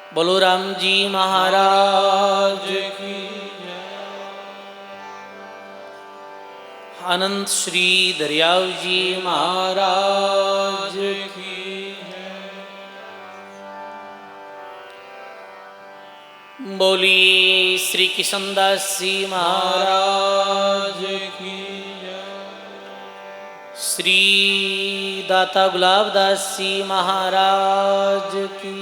बोलो राम जी महाराज की। अनंत श्री दरियाव जी महाराज की। बोली श्री किशनदास जी महाराज की। श्री दाता गुलाबदास जी महाराज की।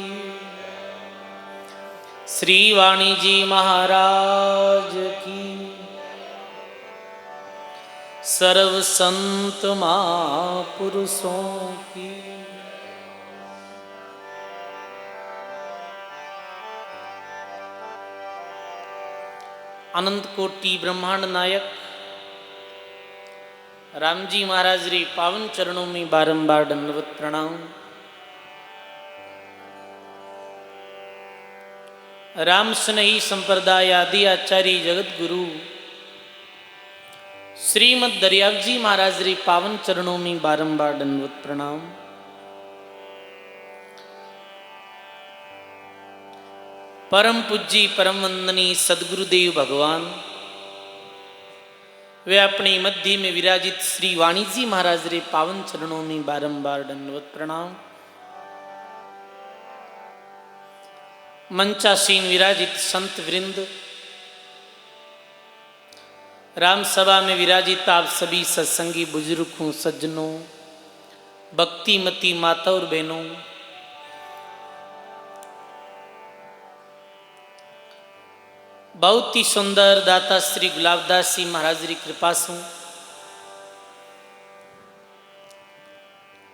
श्री वाणी जी महाराज की। सर्व संत महापुरुषों की। अनंत कोटि ब्रह्मांड नायक राम जी महाराज रे पावन चरणों में बारंबार दंडवत प्रणाम। राम स्नेही संप्रदाय आदि आचार्य जगत गुरु श्रीमद दरियाव जी महाराज रे पावन चरणों में बारंबार दंडवत प्रणाम। परम पूज्य परम वंदनीय सदगुरुदेव भगवान वे अपने मध्य में विराजित श्री वाणी जी महाराज रे पावन चरणों में बारंबार दंडवत प्रणाम। मंचासीन विराजित संत वृंद, राम सभा में विराजित आप सभी सत्संगी बुजुर्गों, सज्जनों, भक्तिमती माता और बहनों, बहुत ही सुंदर दाता श्री गुलाबदास जी महाराज की कृपा से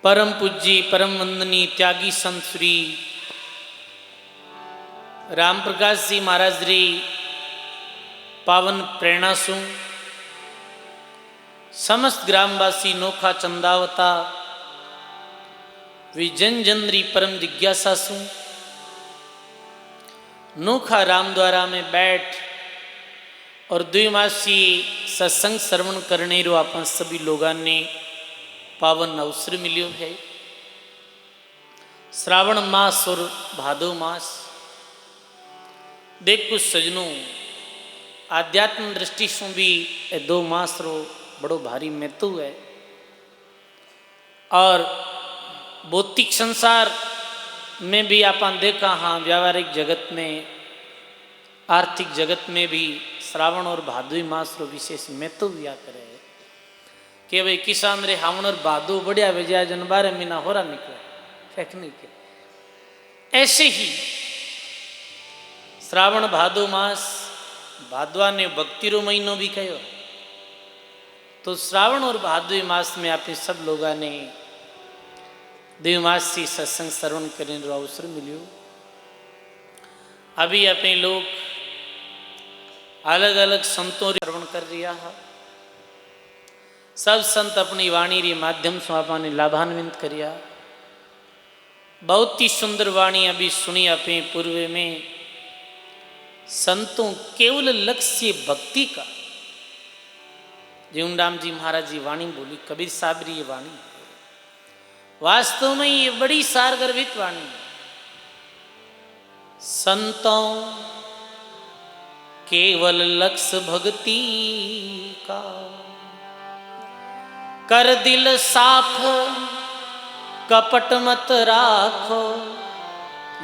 परम पूज्य परम वंदनीय त्यागी संत श्री राम प्रकाश जी महाराज री पावन प्रेरणा सु समस्त ग्रामवासी नोखा चंदावता वे जन जन री परम जिज्ञासा सु नोखा राम द्वारा में बैठ और द्विमासी सत्संग श्रवण करने रो अपन सभी लोगों ने पावन अवसर मिलियो है। श्रावण मास और भादो मास देख कुछ सजनों आध्यात्म दृष्टि से भी ए 2 मास रो बड़ो भारी महत्व है और भौतिक संसार में भी आपन देखा हाँ व्यावहारिक जगत में आर्थिक जगत में भी श्रावण और भादोई मास रो विशेष महत्व दिया करे कि भाई किसान रे हावण और भादो बढ़िया बेजा जन 12 महीना हो रहा निकले फेंकने के। ऐसे ही श्रावण भादो मास भादवा ने भक्ति रो महीनो भी कहो तो श्रावण और भादवी मास में आप सब लोगों ने द्विमासी सत्संग श्रवण करने रो अवसर मिलियो। अभी अपने लोग अलग अलग संतों श्रवण कर रिया है। सब संत अपनी वाणी रे माध्यम से आपने लाभान्वित करिया। बहुत ही सुंदर वाणी अभी सुनी अपने पूर्व में संतों केवल लक्ष्य भक्ति का जीवनराम जी महाराज जी वाणी बोली, कबीर साहब री ये वाणी वास्तव में ये बड़ी सारगर्भित वाणी है। संतों केवल लक्ष्य भक्ति का कर दिल साफ कपट मत राखो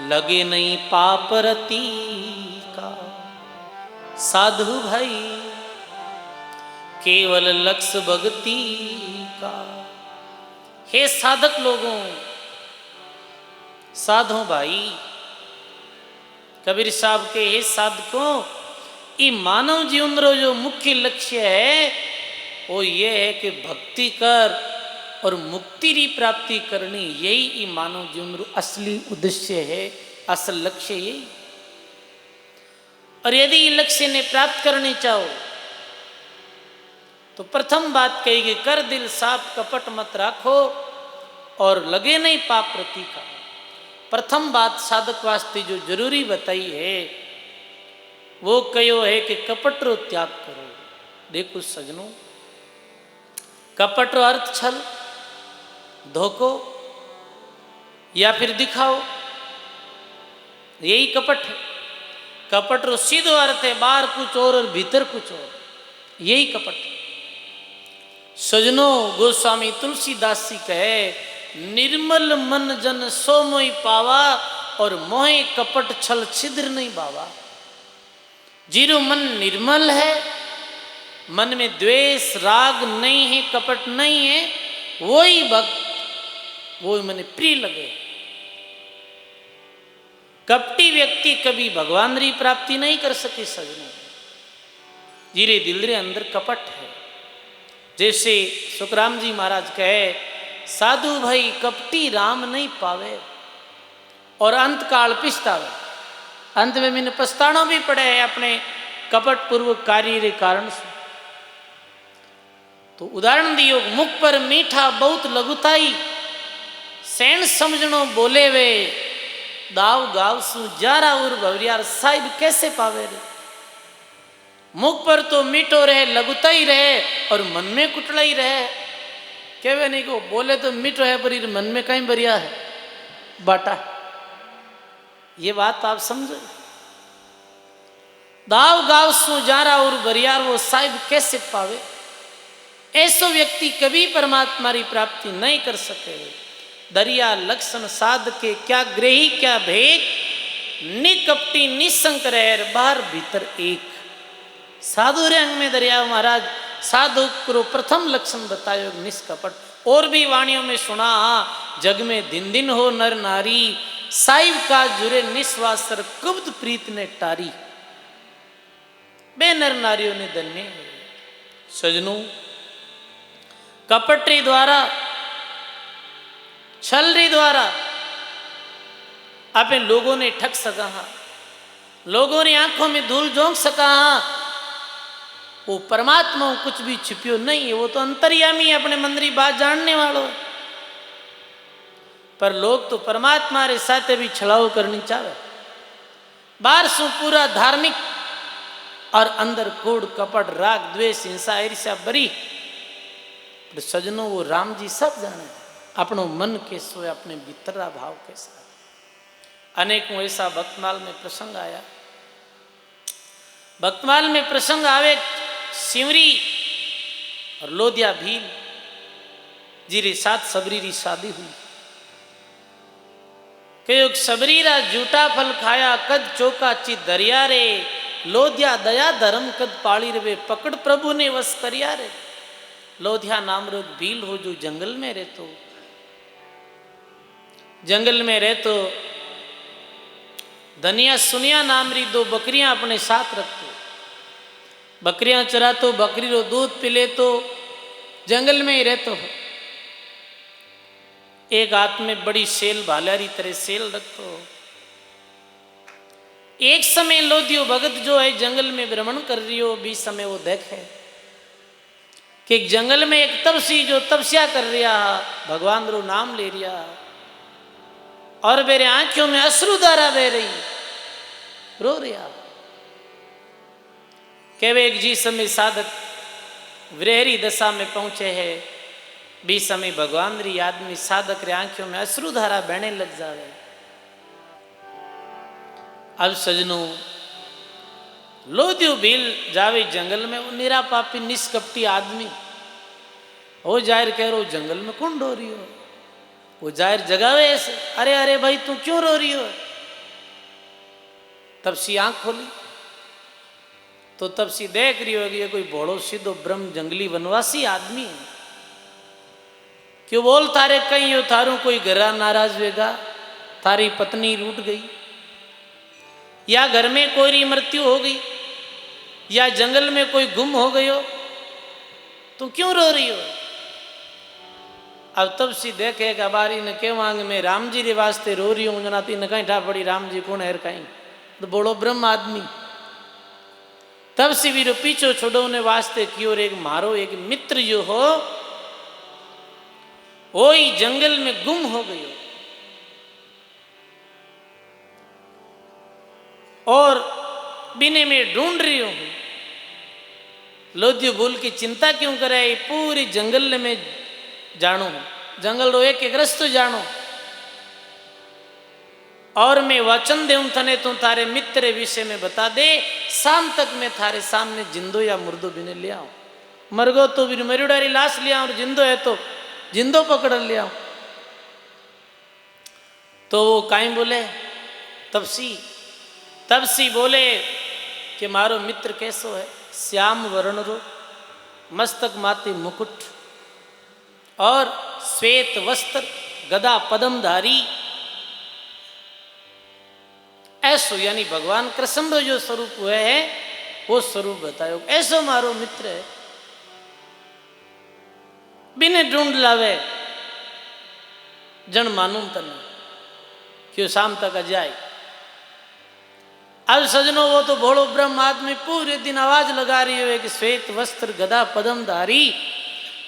लगे नहीं पाप रति का। साधु भाई केवल लक्ष्य भक्ति का। हे साधक लोगों, साधो भाई, कबीर साहब के हे साधकों, ये मानव जीवन रो जो मुख्य लक्ष्य है वो ये है कि भक्ति कर और मुक्ति री प्राप्ति करनी, यही मानव जीवन रो असली उद्देश्य है, असल लक्ष्य यही। और यदि ये लक्ष्य ने प्राप्त करनी चाहो तो प्रथम बात कही कि कर दिल साफ कपट मत राखो और लगे नहीं पाप प्रति का। प्रथम बात साधक वास्ते जो जरूरी बताई है वो कहो है कि कपट रो त्याग करो। देखो सजनों, कपट रो अर्थ छल, धोखो या फिर दिखाओ। यही कपट है। कपट रो सीधो अर्थ है बाहर कुछ और भीतर कुछ और, यही कपट है। सजनो गोस्वामी तुलसीदास जी कहे, निर्मल मन जन सो मोहि पावा, और मोहे कपट छल छिद्र नहीं बावा। जीरो मन निर्मल है, मन में द्वेष राग नहीं है, कपट नहीं है, वही भक्त, वो मने प्रिय लगे। कपटी व्यक्ति कभी भगवान री प्राप्ति नहीं कर सके सजनों। जीरे दिल रे अंदर कपट है। जैसे सुखराम जी महाराज कहे, साधु भाई कपटी राम नहीं पावे, और अंत काल पछतावे। अंत में मैंने पछताना भी पड़े है अपने कपट पूर्वक कार्य के कारण से। तो उदाहरण दियो, मुख पर मीठा बहुत लघुताई, सैन समझनो बोले वे, दाव गाव सु जारा उर भवरियार साहिब कैसे पावे रे। मुख पर तो मीठो रहे, लघुता ही रहे, और मन में कुटला ही रहे। कहवे नहीं को बोले तो मीठो है, पर मन में कहीं बढ़िया है बाटा। ये बात आप समझो। दाव गाव सु जारा और बरियार वो साहिब कैसे पावे। ऐसो व्यक्ति कभी परमात्मा की प्राप्ति नहीं कर सके। दरिया लक्षण साध के क्या ग्रही क्या भेद, निकपटी निसंक रह बाहर भीतर एक। साधु रंग में दरिया महाराज साधु को प्रथम लक्षण बतायो निष्कपट। और भी वाणियों में सुना, जग में दिन दिन हो नर नारी, साहिब का जुरे निस्वासर कुब्द प्रीत ने टारी। बे नर नारियों ने धन्य सजनों, कपट री द्वारा छल री द्वारा आपने लोगों ने ठग सका, लोगों ने आंखों में धूल झोंक सका। वो परमात्मा कुछ भी छिपियो नहीं है, वो तो अंतर्यामी अपने मंदिरी बात जानने वालों है। पर लोग तो परमात्मा रे साथे भी छलाव करनी चाहे। बाहर सु पूरा धार्मिक, और अंदर कूड़ कपट राग द्वेष हिंसा ईर्ष्या बरी। पर सजनों वो राम जी सब जाने, अपनो मन कैसो है, अपने भीतरा भाव कैसा। अनेकों ऐसा भक्तमाल में प्रसंग आया। भक्तमाल में प्रसंग आवे सिमरी और लोधिया भील जी रे साथ सबरी री शादी हुई। कयोग सबरी रा जूठा फल खाया, कद चौका ची दरिया रे, लोधिया दया धर्म कद पाली रे, पकड़ प्रभु ने वस करिया रे। लोधिया नाम रो भील हो जो जंगल में रहतो, जंगल में रहतो धनिया सुनिया नाम री दो बकरियां अपने साथ रखतो। बकरियां चरातो, बकरी रो दूध पी लेतो, जंगल में ही रहतो। एक हाथ में बड़ी सेल भालारी तरह सेल रखतो। एक समय लोधियो भगत जो है जंगल में भ्रमण कर रही हो, बीच समय वो देखे कि एक जंगल में एक तपसी जो तपस्या कर रिया, भगवान रो नाम ले रिया, और मेरे आंखों में अश्रुधारा बह रही, रो रिया। केवे एक जी समय साधक विरहरी दशा में पहुंचे है, भी समय भगवान री याद में साधक रे आंखों में अश्रुधारा बहने लग जावे। अब सजनों लोधियो भील जावे जंगल में, वो निरा पापी निष्कपटी आदमी हो जाहिर कह रो जंगल में कौन रो रही हो। वो जाहिर जगावे ऐसे, अरे अरे भाई तू क्यों रो रही हो। तब सी आंख खोली तो तब सी देख रही होगी ये कोई भोड़ो सीधो ब्रह्म जंगली वनवासी आदमी है। क्यों बोल थारे कहीं हो, थारू कोई घरा नाराज वेगा, थारी पत्नी रूठ गई, या घर में कोई मृत्यु हो गई, या जंगल में कोई गुम हो गई हो, तू क्यों रो रही हो। अब तब सी देखेगा बारी ने के मांग में राम जी रे वास्ते रो रही हूं, जना तीन कहीं ठा पड़ी राम जी कौन है कहीं, तो बोलो ब्रह्म आदमी। तब से भी पीछो छोड़ो ने वास्ते की, और एक मारो एक मित्र जो हो वो ही जंगल में गुम हो गई हो, और बिने में ढूंढ रही हूं। लोधियो बोल की चिंता क्यों करे, पूरी जंगल में जानो, जंगल रो एक एक रस्तो जानो, और मैं वचन देऊं थने तू थारे मित्र विषय में बता दे, शाम तक मैं थारे सामने जिंदो या मुर्दो भी ले आऊं। मरगो तो भी मरुडारी लाश ले आऊं, और जिंदो है तो जिंदो पकड़ ले आऊं। तो वो काई बोले, तपसी बोले कि मारो मित्र कैसो है, श्याम वर्ण रो, मस्तक माते मुकुट और श्वेत वस्त्र, गदा पदमधारी, ऐसो यानी भगवान कृष्ण रो जो स्वरूप हुए है वो स्वरूप बतायो, ऐसो मारो मित्र है। बिने ढूंढ लावे जन मानूं तने क्यों शाम तक आ जाए। अब सजनों वो तो भोलो ब्रह्म आदमी पूरे दिन आवाज लगा रही है कि श्वेत वस्त्र गदा पदमधारी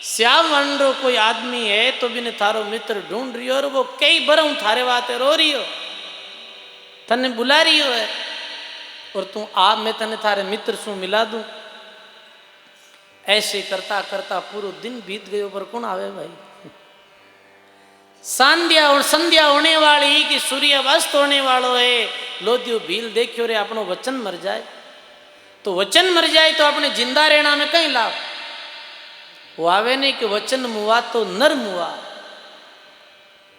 श्याम वर्ण कोई आदमी है तो बिने थारो मित्र ढूंढ रही हो, और वो कई बरऊ थारे वाते रो रही हो, तने बुला रही हो है, और तू आ मैं तने थारे मित्र सु मिला दूं। ऐसे करता करता पूरा दिन बीत गयो, पर कौन आवे भाई। संध्या और संध्या होने वाली कि सूर्य अस्त होने वालों है। लोदियो भील देखियो रे अपनो वचन मर जाए, तो वचन मर जाए तो अपने जिंदा रहना में कहीं लाभ। वो आवे नहीं कि वचन मुआ तो नर मुआ।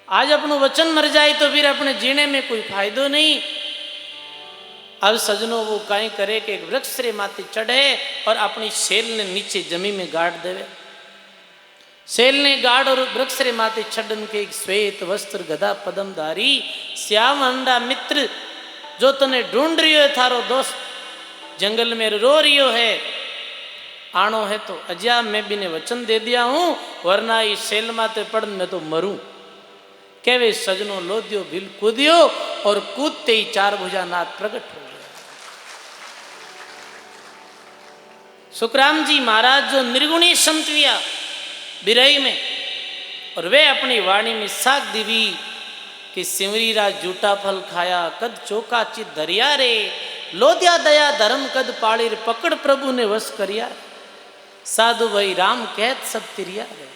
आज अपनो वचन मर जाए तो फिर अपने जीने में कोई फायदो नहीं। अब सजनों वो कहीं करे कि एक वृक्ष रे माथे चढ़े और अपनी सेल ने नीचे जमीन में गाड़ देवे। सेल ने गाड़ और वृक्ष रे माथे छड़न के एक श्वेत वस्त्र गदा पदमधारी श्याम अंडा मित्र जो तने ढूंढ रही हो थारो दोस्त जंगल में रो रियो है, आनो है तो अजा मैं भी ने वचन दे दिया हूं, वरना इस सेल माथे पड़ मैं तो मरूं। केवे सजनों लोदियो भील कूदियो और कूदते ही चार भुजा नाथ प्रकट हो गया। सुखराम जी महाराज जो निर्गुणी संतविया बिरई में, और वे अपनी वाणी में साख दिवी कि सिमरी रा जूठा फल खाया कद चौका चित दरिया रे, लोदिया दया धर्म कद पाड़ी रे, पकड़ प्रभु ने वश करिया, साधु भाई राम कहत सब तिरिया रे।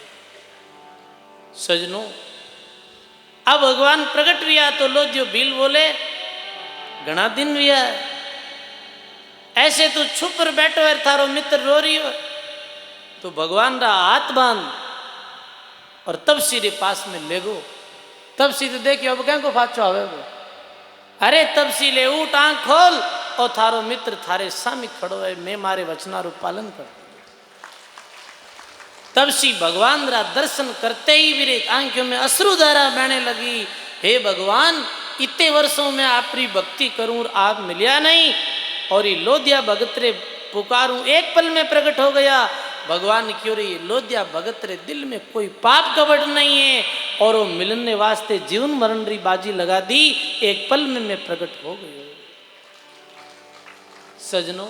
सजनों अब भगवान प्रकट हुआ तो लोदियो भील बोले घना दिन हुआ ऐसे तो छुप कर बैठो है, थारो मित्र रो रही हो, तो भगवान रा हाथ बांध और तब सीधे पास में ले गो। तब सीधे देखियो अब क्या को फाचो आवे वो, अरे तब सी ले उठ आंख खोल और थारो मित्र थारे सामी खड़ो है, मैं मारे वचनारू पालन कर। तब सी भगवान रा दर्शन करते ही मेरे आंखों में अश्रुधारा बहने लगी। हे भगवान इतने वर्षों में आपकी भक्ति करूं और आप मिलिया नहीं, और ये लोदिया भगत रे पुकारूं एक पल में प्रकट हो गया। भगवान क्यों रे लोदिया भगत रे दिल में कोई पाप कपट नहीं है, और वो मिलने वास्ते जीवन मरण री बाजी लगा दी, एक पल में मैं प्रकट हो गई। सजनों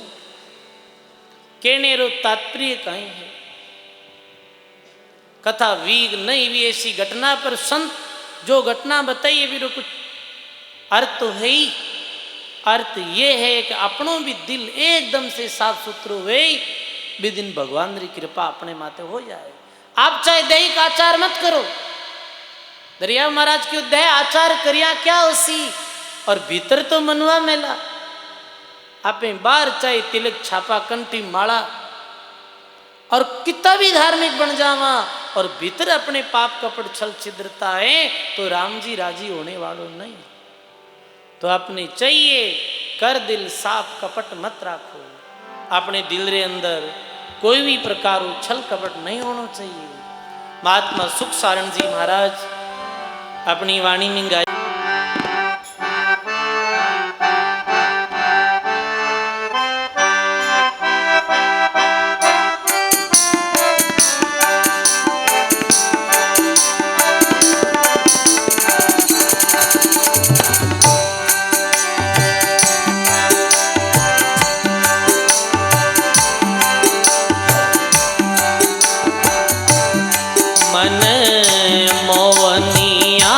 कहने रो तात्पर्य कहीं है, कथा वीग नहीं भी ऐसी घटना पर संत जो घटना बताइए भी कुछ अर्थ तो है ही। अर्थ ये है कि अपनों भी दिल एकदम से साफ सुथरो हुए भी दिन भगवान की कृपा अपने माथे हो जाए। आप चाहे दैहिक आचार मत करो, दरिया महाराज क्यों दह आचार करिया क्या उसी, और भीतर तो मनवा मेला आप बाहर चाहे तिलक छापा कंठी माला और कितना भी धार्मिक बन जावा, और भीतर अपने पाप कपट छल छिद्रता है तो राम जी राजी होने वालों नहीं। तो अपने चाहिए कर दिल साफ कपट मत राखो, अपने दिल रे अंदर कोई भी प्रकार छल कपट नहीं होना चाहिए। महात्मा सुख सारण जी महाराज अपनी वाणी में गाय मन मोवनिया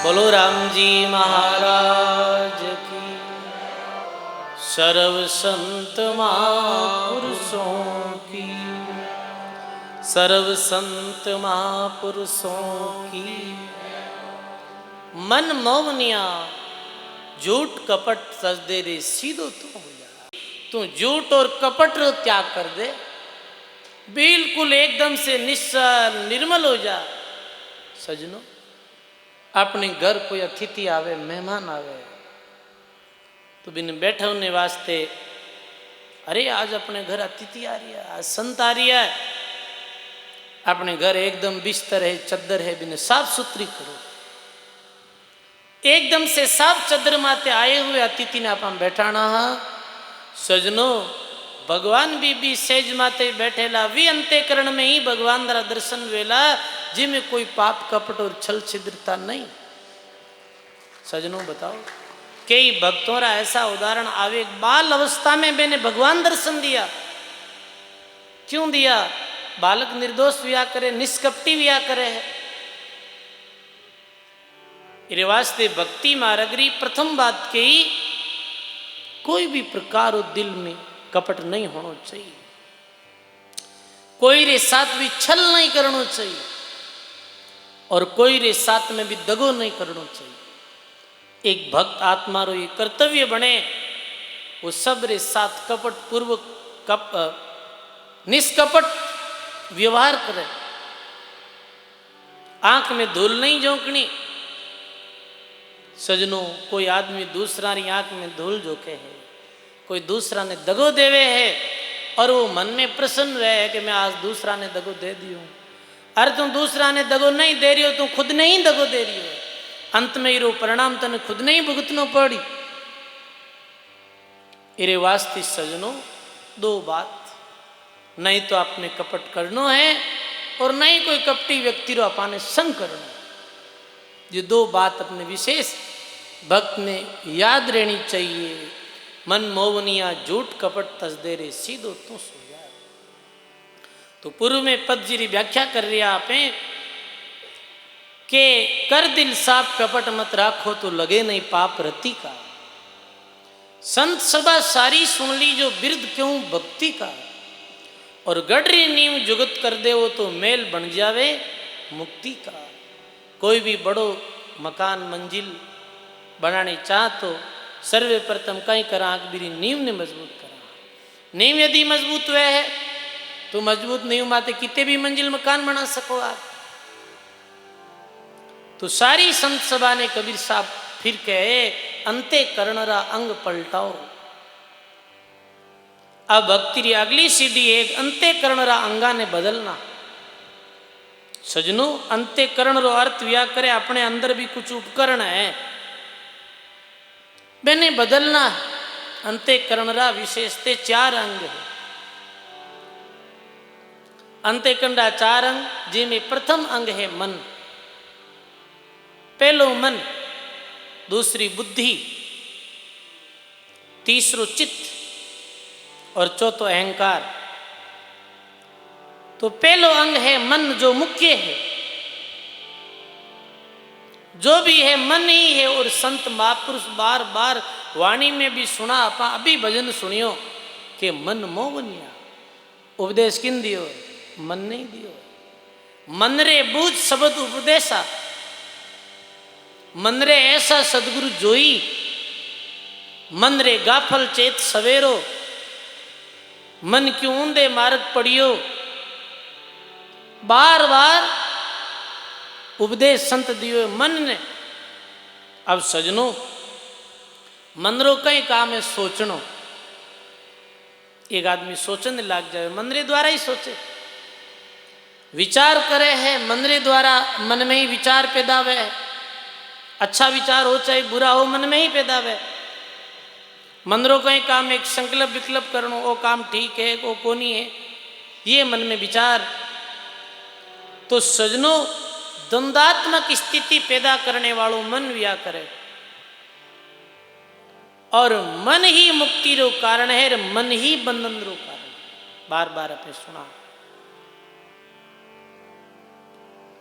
बोलो राम जी महाराज की। सर्व संत महापुरुषों की, सर्व संत महापुरुषों की। मन मोहनिया झूठ कपट सज दे रे सीधो तू हो जा। तू झूठ और कपट रो त्याग कर दे, बिल्कुल एकदम से निश्चल निर्मल हो जा। सजनो, अपने घर कोई अतिथि आवे, मेहमान आवे, तो बिन बैठे होने वास्ते, अरे आज अपने घर अतिथि आ रही है, आज संत आ रही है, अपने घर एकदम बिस्तर है, चद्दर है, बिन साफ सुथरी करो। एकदम से साफ चद्दर माते आए हुए अतिथि ने अपन बैठाना। सजनो, भगवान भी सेज माते बैठेला वी अंतेकरण में ही भगवान दरा दर्शन वेला, जिनमें कोई पाप कपट और छल छिद्रता नहीं। सजनों बताओ, कई भक्तों रा ऐसा उदाहरण आवे, बाल अवस्था में मैंने भगवान दर्शन दिया। क्यों दिया? बालक निर्दोष विया करे, निष्कपटी विया करे है। इरे वास्ते भक्ति मार्गरी प्रथम बात के ही कोई भी प्रकार दिल में कपट नहीं होना चाहिए, कोई रे साथ भी छल नहीं करना चाहिए, और कोई रे साथ में भी दगो नहीं करना चाहिए। एक भक्त आत्मा रो ये कर्तव्य बने, वो सब रे साथ कपट पूर्वक निष्कपट व्यवहार करे। आंख में धूल नहीं झोंकनी। सजनों, कोई आदमी दूसरा री आंख में धूल झोंके है, कोई दूसरा ने दगो देवे है, और वो मन में प्रसन्न रहे कि मैं आज दूसरा ने दगो दे दियो। अरे तुम दूसरा ने दगो नहीं दे रही हो, तुम खुद नहीं दगो दे रही हो। अंत में इरो परिणाम तने खुद नहीं भुगतना पड़ी। इरे वास्ते सजनों, दो बात, नहीं तो आपने कपट करनो है, और नहीं कोई कपटी व्यक्ति रो अपाने संग करना। ये दो बात अपने विशेष भक्त ने याद रहनी चाहिए। मन मोहनिया झूठ कपट तसदे रे सीधो तू सो जा। तो पूर्व में पद जी व्याख्या कर रही आपे के कर दिल साफ कपट मत राखो, तो लगे नहीं पाप रति का। संत सभा सारी सुन ली, जो बिरद क्यों भक्ति का। और गडरी नीम जुगत कर दे, वो तो मेल बन जावे मुक्ति का। कोई भी बड़ो मकान मंजिल बनाने चाह तो सर्वप्रथम कहीं करा बिरी नींव ने मजबूत करा। नींव यदि मजबूत हुआ है तो मजबूत नींव माते कितने भी मंजिल मकान बना सको आप। तो सारी संत सभा ने कबीर साहब फिर कहे, अंते कर्णरा अंग पलटाओ। अब भक्ति री अगली सीढ़ी एक अंते कर्णरा अंगा ने बदलना। सजनों, अंते करण रो अर्थ व्या करे अपने अंदर भी कुछ उपकरण है, मैंने बदलना। अंतेकरण रा विशेषते 4 अंग है। अंतेकरण रा 4 अंग, जिनमें प्रथम अंग है मन। पहलो मन, दूसरी बुद्धि, तीसरो चित्त, और चौथो अहंकार। तो पहलो अंग है मन, जो मुख्य है, जो भी है मन ही है। और संत महापुरुष बार बार वाणी में भी सुना, अपा अभी भजन सुनियो कि मन मोहनिया। उपदेश किन दियो? मन नहीं दियो। मन रे बूझ शब्द उपदेशा, मन रे ऐसा सदगुरु जोई, मन रे गाफल चेत सवेरो, मन क्यों ऊंधे मार्ग पड़ियो। बार बार उपदेश संत दियो मन ने। अब सजनों, मन रो कई काम है सोचनो। एक आदमी सोचने लग जाए, मन रे द्वारा ही सोचे, विचार करे है मन रे द्वारा, मन में ही विचार पैदा हुए। अच्छा विचार हो चाहे बुरा हो, मन में ही पैदा हुए। मन रो कई काम एक संकल्प विकल्प करनो, वो काम ठीक है वो कोनी है, ये मन में विचार। तो सजनों, द्वंद्वात्मक स्थिति पैदा करने वालों मन व्या करे, और मन ही मुक्ति रो कारण है, मन ही बंधन रो कारण। बार बार अपने सुना,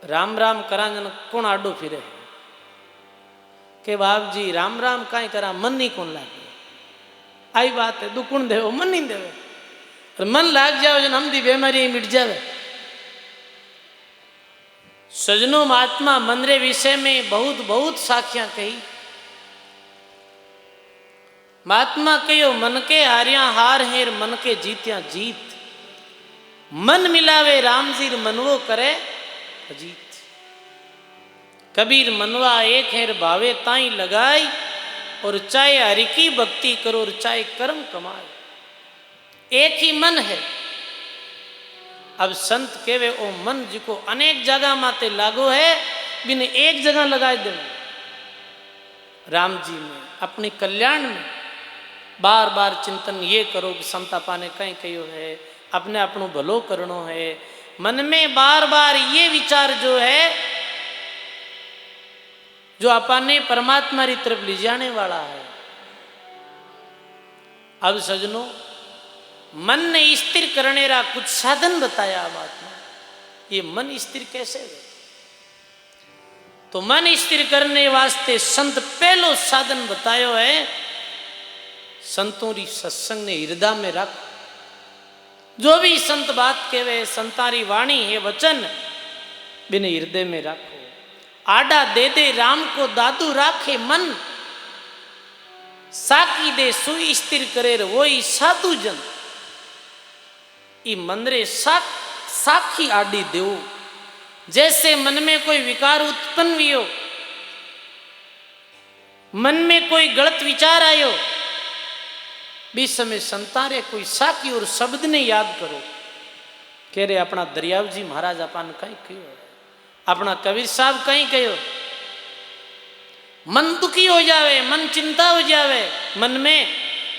राम राम करांजन कौन आडो फिरे है। કે બાપજી રામ રામ કાંઈ કરા મન નહીં કોણ લાગે आई बात है दुकुण देवो मन नहीं देवे और मन लाग जाओ जो हमदी बीमारी मिट जावे। सजनों महात्मा मनरे विषय में बहुत बहुत साखियां कही। महात्मा कहो मन के हारिया हार हेर मन के जीत्या जीत, मन मिलावे रामजीर मनवो करे अजीत। कबीर मनवा एक हेर भावे ताई लगाई, और चाहे हरि की भक्ति करो और चाहे कर्म कमाए, एक ही मन है। अब संत केवे ओ मन जिको अनेक जगह माते लागो है बिन एक जगह लगाए दे। राम जी में अपने कल्याण में बार बार चिंतन ये करो कि समतापा ने कहीं कहो है अपने अपनों भलो करनो है। मन में बार बार ये विचार जो है जो अपने परमात्मा की तरफ ले जाने वाला है। अब सजनों मन ने स्थिर करने रा कुछ साधन बताया महात्मा। ये मन स्थिर कैसे है? तो मन स्थिर करने वास्ते संत पहलो साधन बतायो है, संतों री सत्संग ने हृदय में रख। जो भी संत बात कहवे संतारी वाणी है वचन बिन हृदय में रखो। आडा दे दे राम को दादू राखे मन, साकी दे सुई स्थिर करे वही साधु जन। ई मंदरे साखी आडी देव। जैसे मन में कोई विकार उत्पन्न भी हो, मन में कोई गलत विचार आयो, बीच समय संतारे कोई साखी और शब्द ने याद करो। कह रहे अपना दरियाव जी महाराज अपन कहीं क्यों, अपना कबीर साहब कहीं कहो। मन दुखी हो जावे, मन चिंता हो जावे मन में,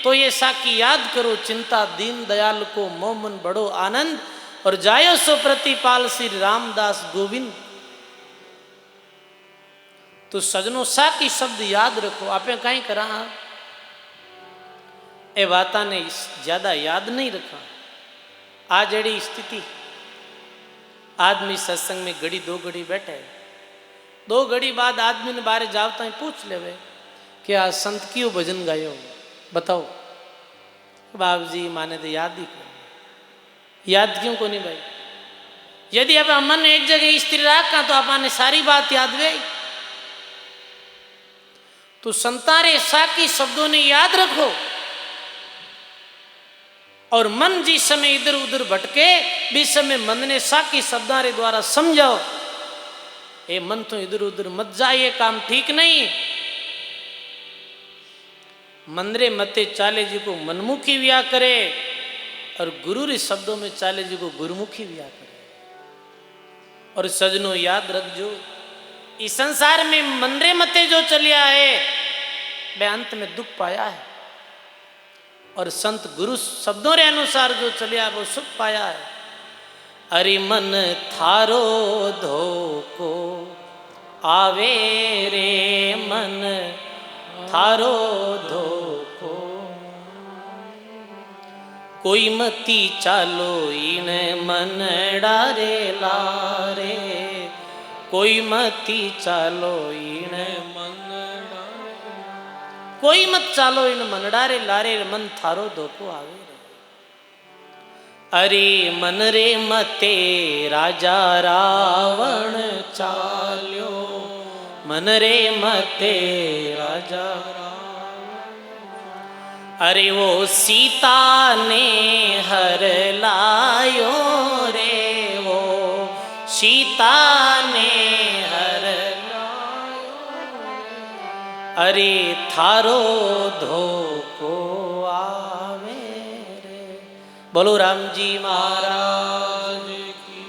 तो ये साकी याद करो। चिंता दीन दयाल को मोमन बड़ो आनंद, और जायो सो प्रतिपाल श्री रामदास गोविंद। तो सजनों साकी शब्द याद रखो। आपे कहीं करा ए बाता ने ज्यादा याद नहीं रखा। आज जड़ी स्थिति आदमी सत्संग में घड़ी दो घड़ी बैठे, दो घड़ी बाद आदमी ने बाहर जावता ही पूछ लेवे कि आज संत क्यों भजन गायो बताओ। बाबू जी माने तो याद ही क्यों, याद क्यों को नहीं भाई। यदि अब मन एक जगह स्थिर रखा तो अपने सारी बात याद गई। तो संतारे साकी शब्दों ने याद रखो, और मन जिस समय इधर उधर भटके बीच समय मन ने साकी शब्दारे द्वारा समझाओ। ए मन तो इधर उधर मत जा, ये काम ठीक नहीं। मंदरे मते चाले जी को मनमुखी व्या करे, और गुरु रे शब्दों में चाले जी को गुरुमुखी व्या करे। और सजनों याद रखजो, इस संसार में मंदरे मते जो चलिया है वे अंत में दुख पाया है, और संत गुरु शब्दों रे अनुसार जो चलिया वो सुख पाया है। अरे मन थारो धोको आवे रे, मन थारो धोको कोई मती चालो इन मन डारे लारे, कोई मती चालो इन मन, कोई मत चालो इन मनडारे लारे, मन थारो धोको आवे रे। अरे मन रे मते राजा रावण चाल्यो, मन रे मते राजा रावण। अरे वो सीता ने हर लायो रे, वो सीता ने हर लायो। अरे थारो धोको आवे रे। बोलो राम जी महाराज की।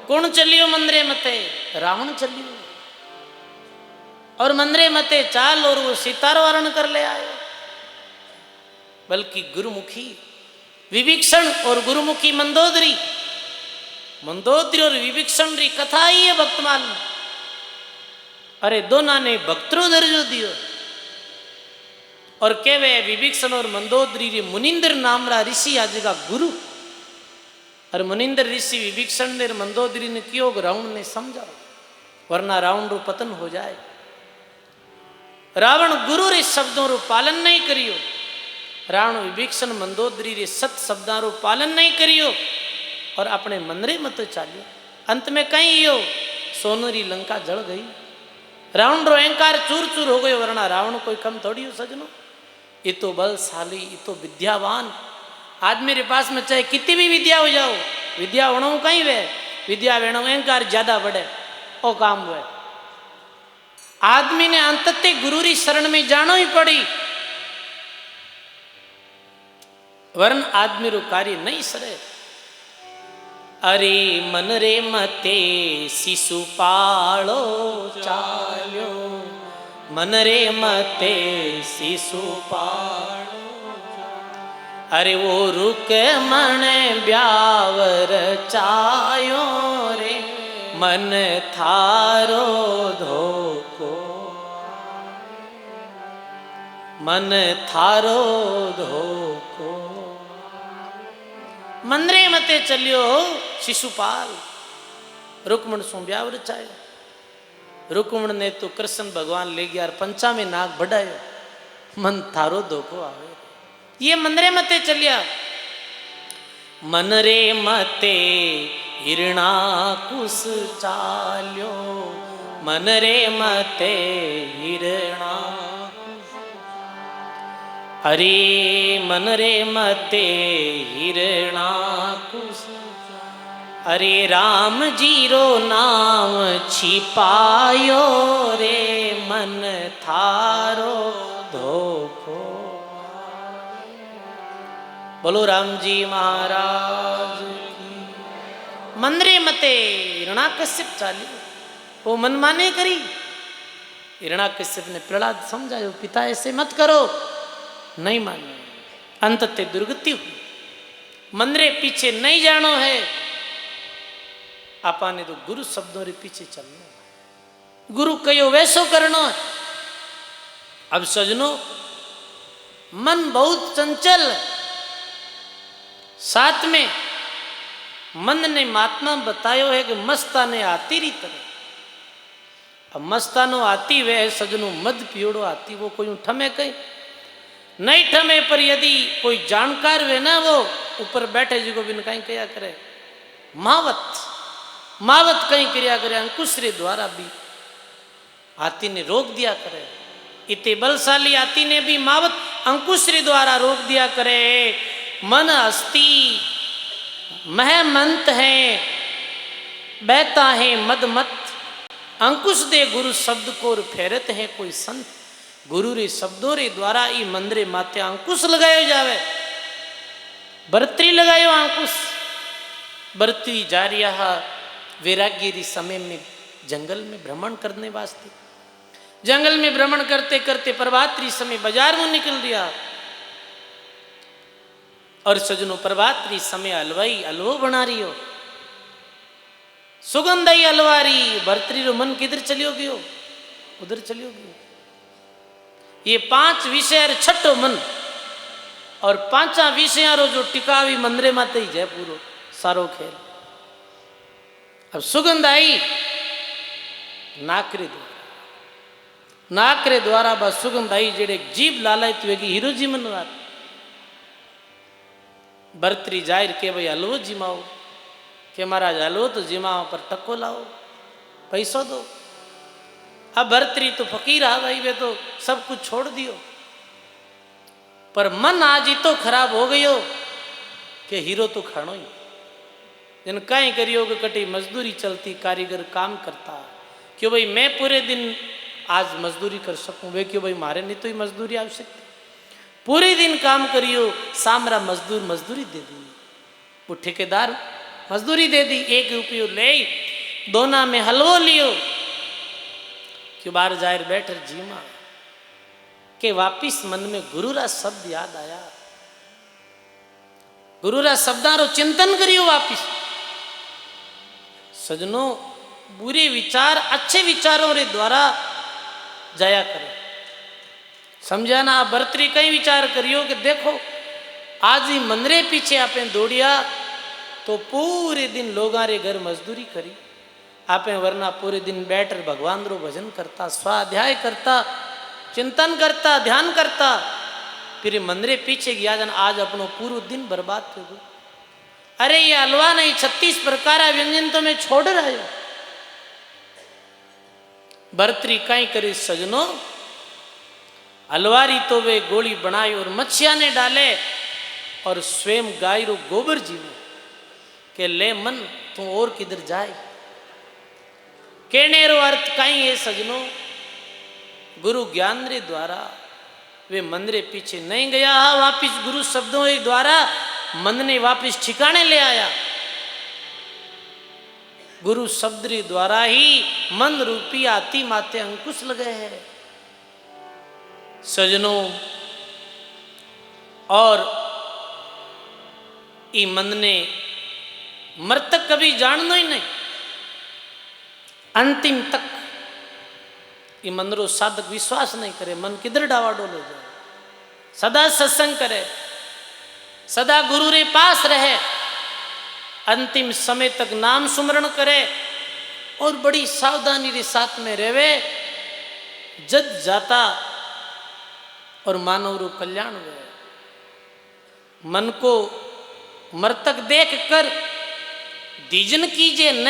कौन चलियो मंदरे मते? रावण चलियो, और मंदरे मते चाल और वो सितारो हरण कर ले आए। बल्कि गुरुमुखी विभीषण और गुरुमुखी मंदोदरी, मंदोदरी और विभीषण री कथा ही है भक्तमाल। अरे दोनों ने भक्तरो दर्जो दियो, और केवे विभीषण और मंदोदरी रे मुनिंदर नाम रा ऋषि आज का गुरु। और मुनिंदर ऋषि विभीषण ने मंदोदरी ने कियो रावण ने समझाओ, वरना रावण रो पतन हो जाए। रावण गुरु रे शब्दों रो पालन नहीं करियो, रावण विभीषण मंदोदरी रे सत शब्दां रो पालन नहीं करियो और अपने मनरे मत चालियो। अंत में कहीं यो सोनरी लंका जल गई, रावण रो अहंकार चूर चूर हो गयो। वरना रावण कोई कम थोड़ी हो सजनो, ये तो बलशाली, ये तो विद्यावान। आज मेरे पास में चाहे कितनी भी विद्या हो जाओ, विद्या वणो कहीं वे, विद्या वेणो अहंकार ज्यादा बढ़े ओ काम हुए। आदमी ने अंततः गुरु री शरण में जानो ही पड़ी, वरन आदमी रो कार्य नहीं सरे। अरे मन रे मते शिशुपालो चाल्यो, मन रे मते शिशुपालो। अरे वो रुक मन ब्यावर चायो रे, मन थारो धोको, मन थारो धोको। मनरे मते चलियो शिशुपाल, रुक्मण सो ब्यावर चायो। रुक्मण ने तो कृष्ण भगवान ले गया और पंचा में नाग बढ़ायो, मन थारो धोको आवे। ये मनरे मते चलिया। मनरे मते हिरणाकुश चाल्यो, मनरे मते हिरणाकुश। अरे मनरे मते हिरणाकुश। अरे राम जीरो नाम छिपायो रे, मन थारो धोको। बोलो राम जी महाराज की। मनरे मते हिरणाकश्यप चालियो, वो मनमाने करी। हिरणाकश्यप ने प्रहलाद समझायो, पिता ऐसे मत करो, नहीं माने। अंततः दुर्गति हुई। मनरे पीछे नहीं जानो है, आपा ने तो गुरु शब्दों रे पीछे चलना, गुरु कहो वैसो करनो है। अब सजनो, मन बहुत चंचल, साथ में मन ने महात्मा बतायो है कि मस्ताने आती री तरह। अब मस्तानो आती वे सजनो मद पियोड़ो आती, वो कोई ठमे कहीं नहीं ठमे। पर यदि कोई जानकार वे ना, वो ऊपर बैठे जी को बिन कहीं क्या करे, मावत मावत कहीं क्रिया करे, अंकुश रे द्वारा भी हाथी ने रोक दिया करे। इतने बलशाली हाथी ने भी मावत अंकुश रे द्वारा रोक दिया करे। मन अस्थि महमंत है, बहता है मदमत। अंकुश दे गुरु शब्द को फेरत है कोई संत। गुरु रे शब्दों रे द्वारा ई मंदरे माते अंकुश लगायो जावे। बरतरी लगायो अंकुश, बरतरी जा रिया वैराग्य री समय में जंगल में भ्रमण करने वास्ते। जंगल में भ्रमण करते करते प्रभात री समय बाजार में निकल दिया। और सजनो, प्रभात री समय हलवाई हलवो बना रही हो, सुगंधाई हलवारी। भरतरी रो मन किधर चलियो गयो, उधर चलियो गयो। ये 5 विषय छठो मन, और 5 विषय रो जो टिकावी मंदरे माते ही जय पूरो सारो खेल। अब सुगंध आई नाकरे द्वारा, नाकरे द्वारा बस सुगंध आई जेड़े जीव लालच वेगी हीरो जी मन बात। बरतरी जाहिर के भाई हलवो जिमाओ, के महाराज हलवो तो जिमाओ पर टक्को लाओ, पैसो दो। अब बरतरी तो फकीर आ भाई, वे तो सब कुछ छोड़ दियो। पर मन आज ही तो खराब हो गयो कि हीरो तो खानो ही। जिन कहीं करियो कि कटी मजदूरी चलती, कारीगर काम करता, क्यों भाई मैं पूरे दिन आज मजदूरी कर सकूं, वे क्यों भाई मारे नहीं तो ही मजदूरी आवश्यकता। पूरे दिन काम करियो, सामरा मजदूर मजदूरी दे दी, वो ठेकेदार मजदूरी दे दी, 1 रुपयो ले, दोना में हलवो लियो। क्यों बाहर जाहिर बैठर जीमा के वापिस मन में गुरु रा शब्द याद आया। गुरु रा शब्दारो चिंतन करियो वापिस। सजनो, बुरे विचार अच्छे विचारों रे द्वारा जाया करे। समझा ना। आप बरतरी कई विचार करियो कि देखो आज ही मंदरे पीछे आपे दौड़िया तो पूरे दिन लोगां रे घर मजदूरी करी आपे, वरना पूरे दिन बैठकर भगवान रो भजन करता, स्वाध्याय करता, चिंतन करता, ध्यान करता, फिर मंदिर पीछे गया जन आज अपनो पूरा दिन बर्बाद कर गो। अरे ये हलवा नहीं, 36 प्रकार व्यंजन तो मैं छोड़ रहा हूं। भरतरी कई करे सजनो, हलवारी तो वे गोली बनाई और मच्छिया ने डाले और स्वयं गाय रो गोबर जी में के ले मन तू और किधर जाए। कहने रो अर्थ कई है सजनो, गुरु ज्ञान रे द्वारा वे मंदिर पीछे नहीं गया, वापिस गुरु शब्दों के द्वारा मन ने वापिस ठिकाने ले आया। गुरु शब्द रे द्वारा ही मन रूपी आती माते अंकुश लगे है सजनों। और ई मन ने मृतक कभी जानना ही नहीं, अंतिम तक ये मन रो साधक विश्वास नहीं करे, मन किधर डावाडोल हो जाए। सदा सत्संग करे, सदा गुरु रे पास रहे, अंतिम समय तक नाम सुमरण करे और बड़ी सावधानी के साथ में रहे, जद जाता और मानव रो कल्याण हुए। मन को मृतक देख कर दीजन कीजिए न,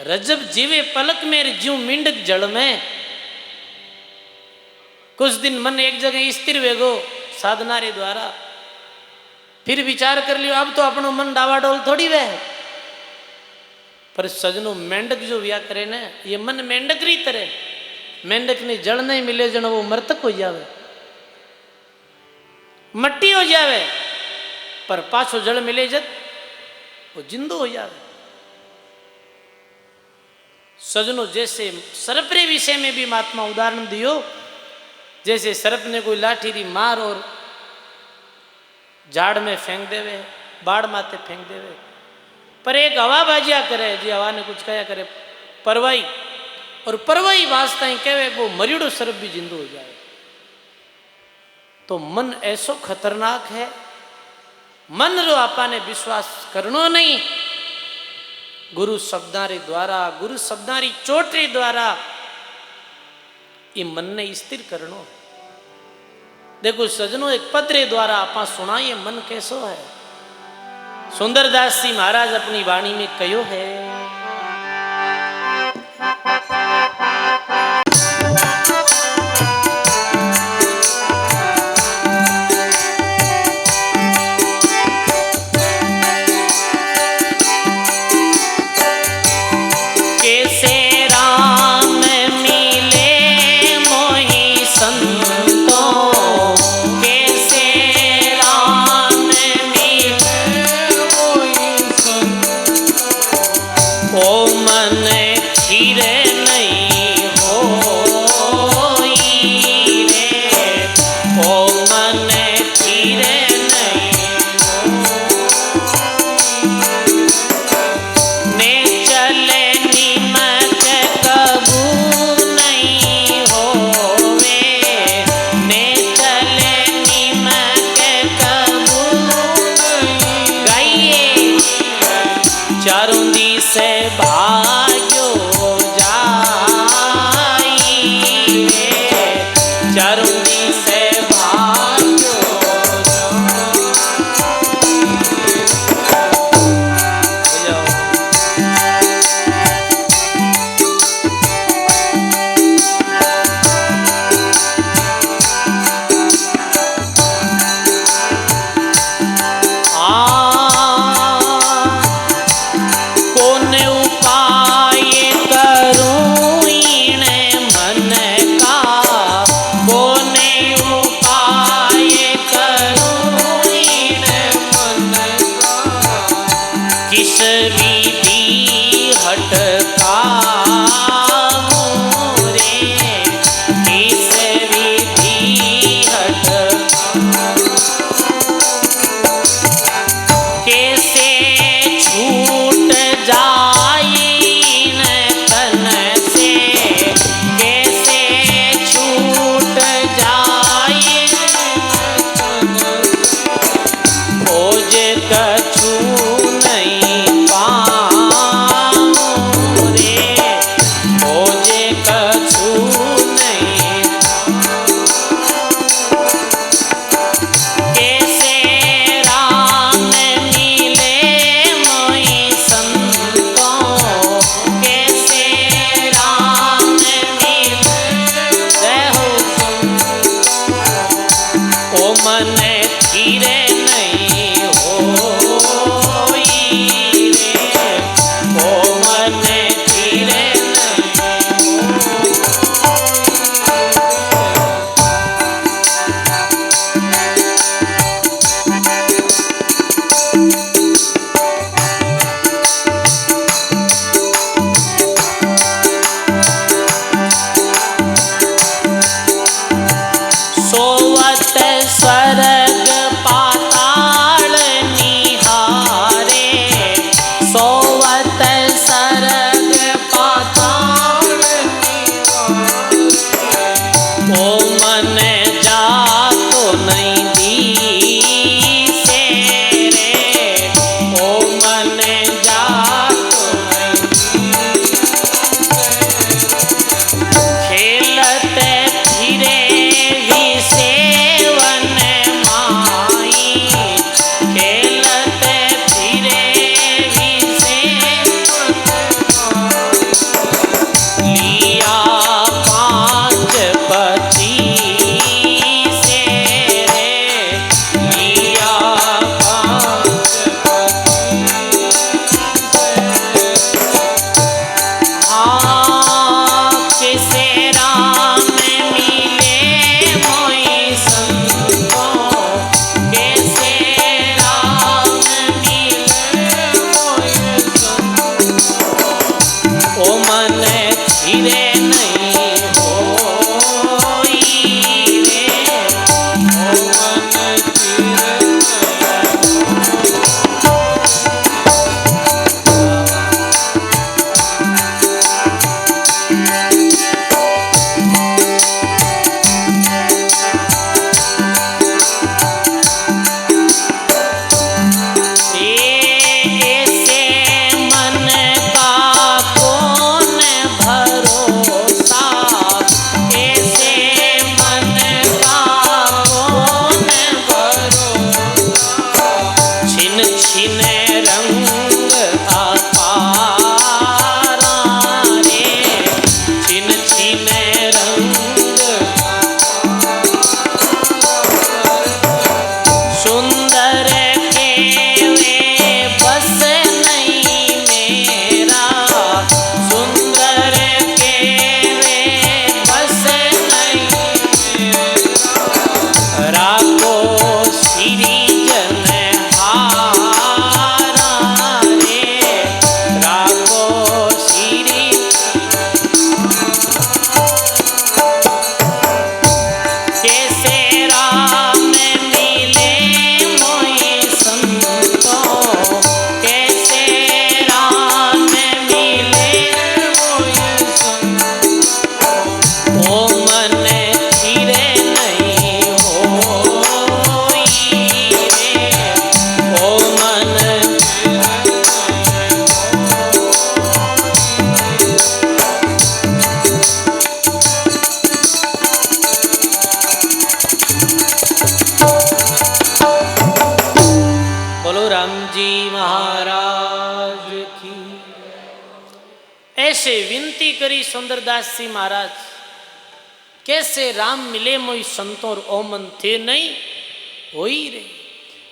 रजब जीवे पलक में ज्यों मिंडक जड़ में। कुछ दिन मन एक जगह स्थिर वेगो साधना रे द्वारा, फिर विचार कर लियो अब तो अपनो मन डावाडोल थोड़ी वे। पर सजनो मेंढक जो व्या करे न, ये मन मेंढक री तरह, मेंढक ने जड़ नहीं मिले जन वो मृतक हो जावे, मट्टी हो जावे, पर पाछो जड़ मिले जब वो जिंदो हो जावे। सजनो जैसे सर्प रे विषय में भी महात्मा उदाहरण दियो, जैसे सर्प ने कोई लाठी री मार और झाड़ में फेंक देवे, बाढ़ माते फेंक देवे, पर एक हवा बाजिया करे जी हवा ने कुछ कया करे परवाई, और परवाई वास्ता ही कहे वो मरीड़ो सर्प भी जिंदो हो जाए। तो मन ऐसो खतरनाक है, मन रो आपा ने विश्वास करनो नहीं, गुरु शब्दारी द्वारा, गुरु शब्दारी चोटरी द्वारा ये मन ने स्थिर करनो। देखो सजनो एक पत्र द्वारा आपा सुनाइए मन कैसो है। सुंदरदास जी महाराज अपनी वाणी में कयो है, सुंदरदास जी महाराज, कैसे राम मिले मोई संतोर ओमन थे नहीं हो ही रे,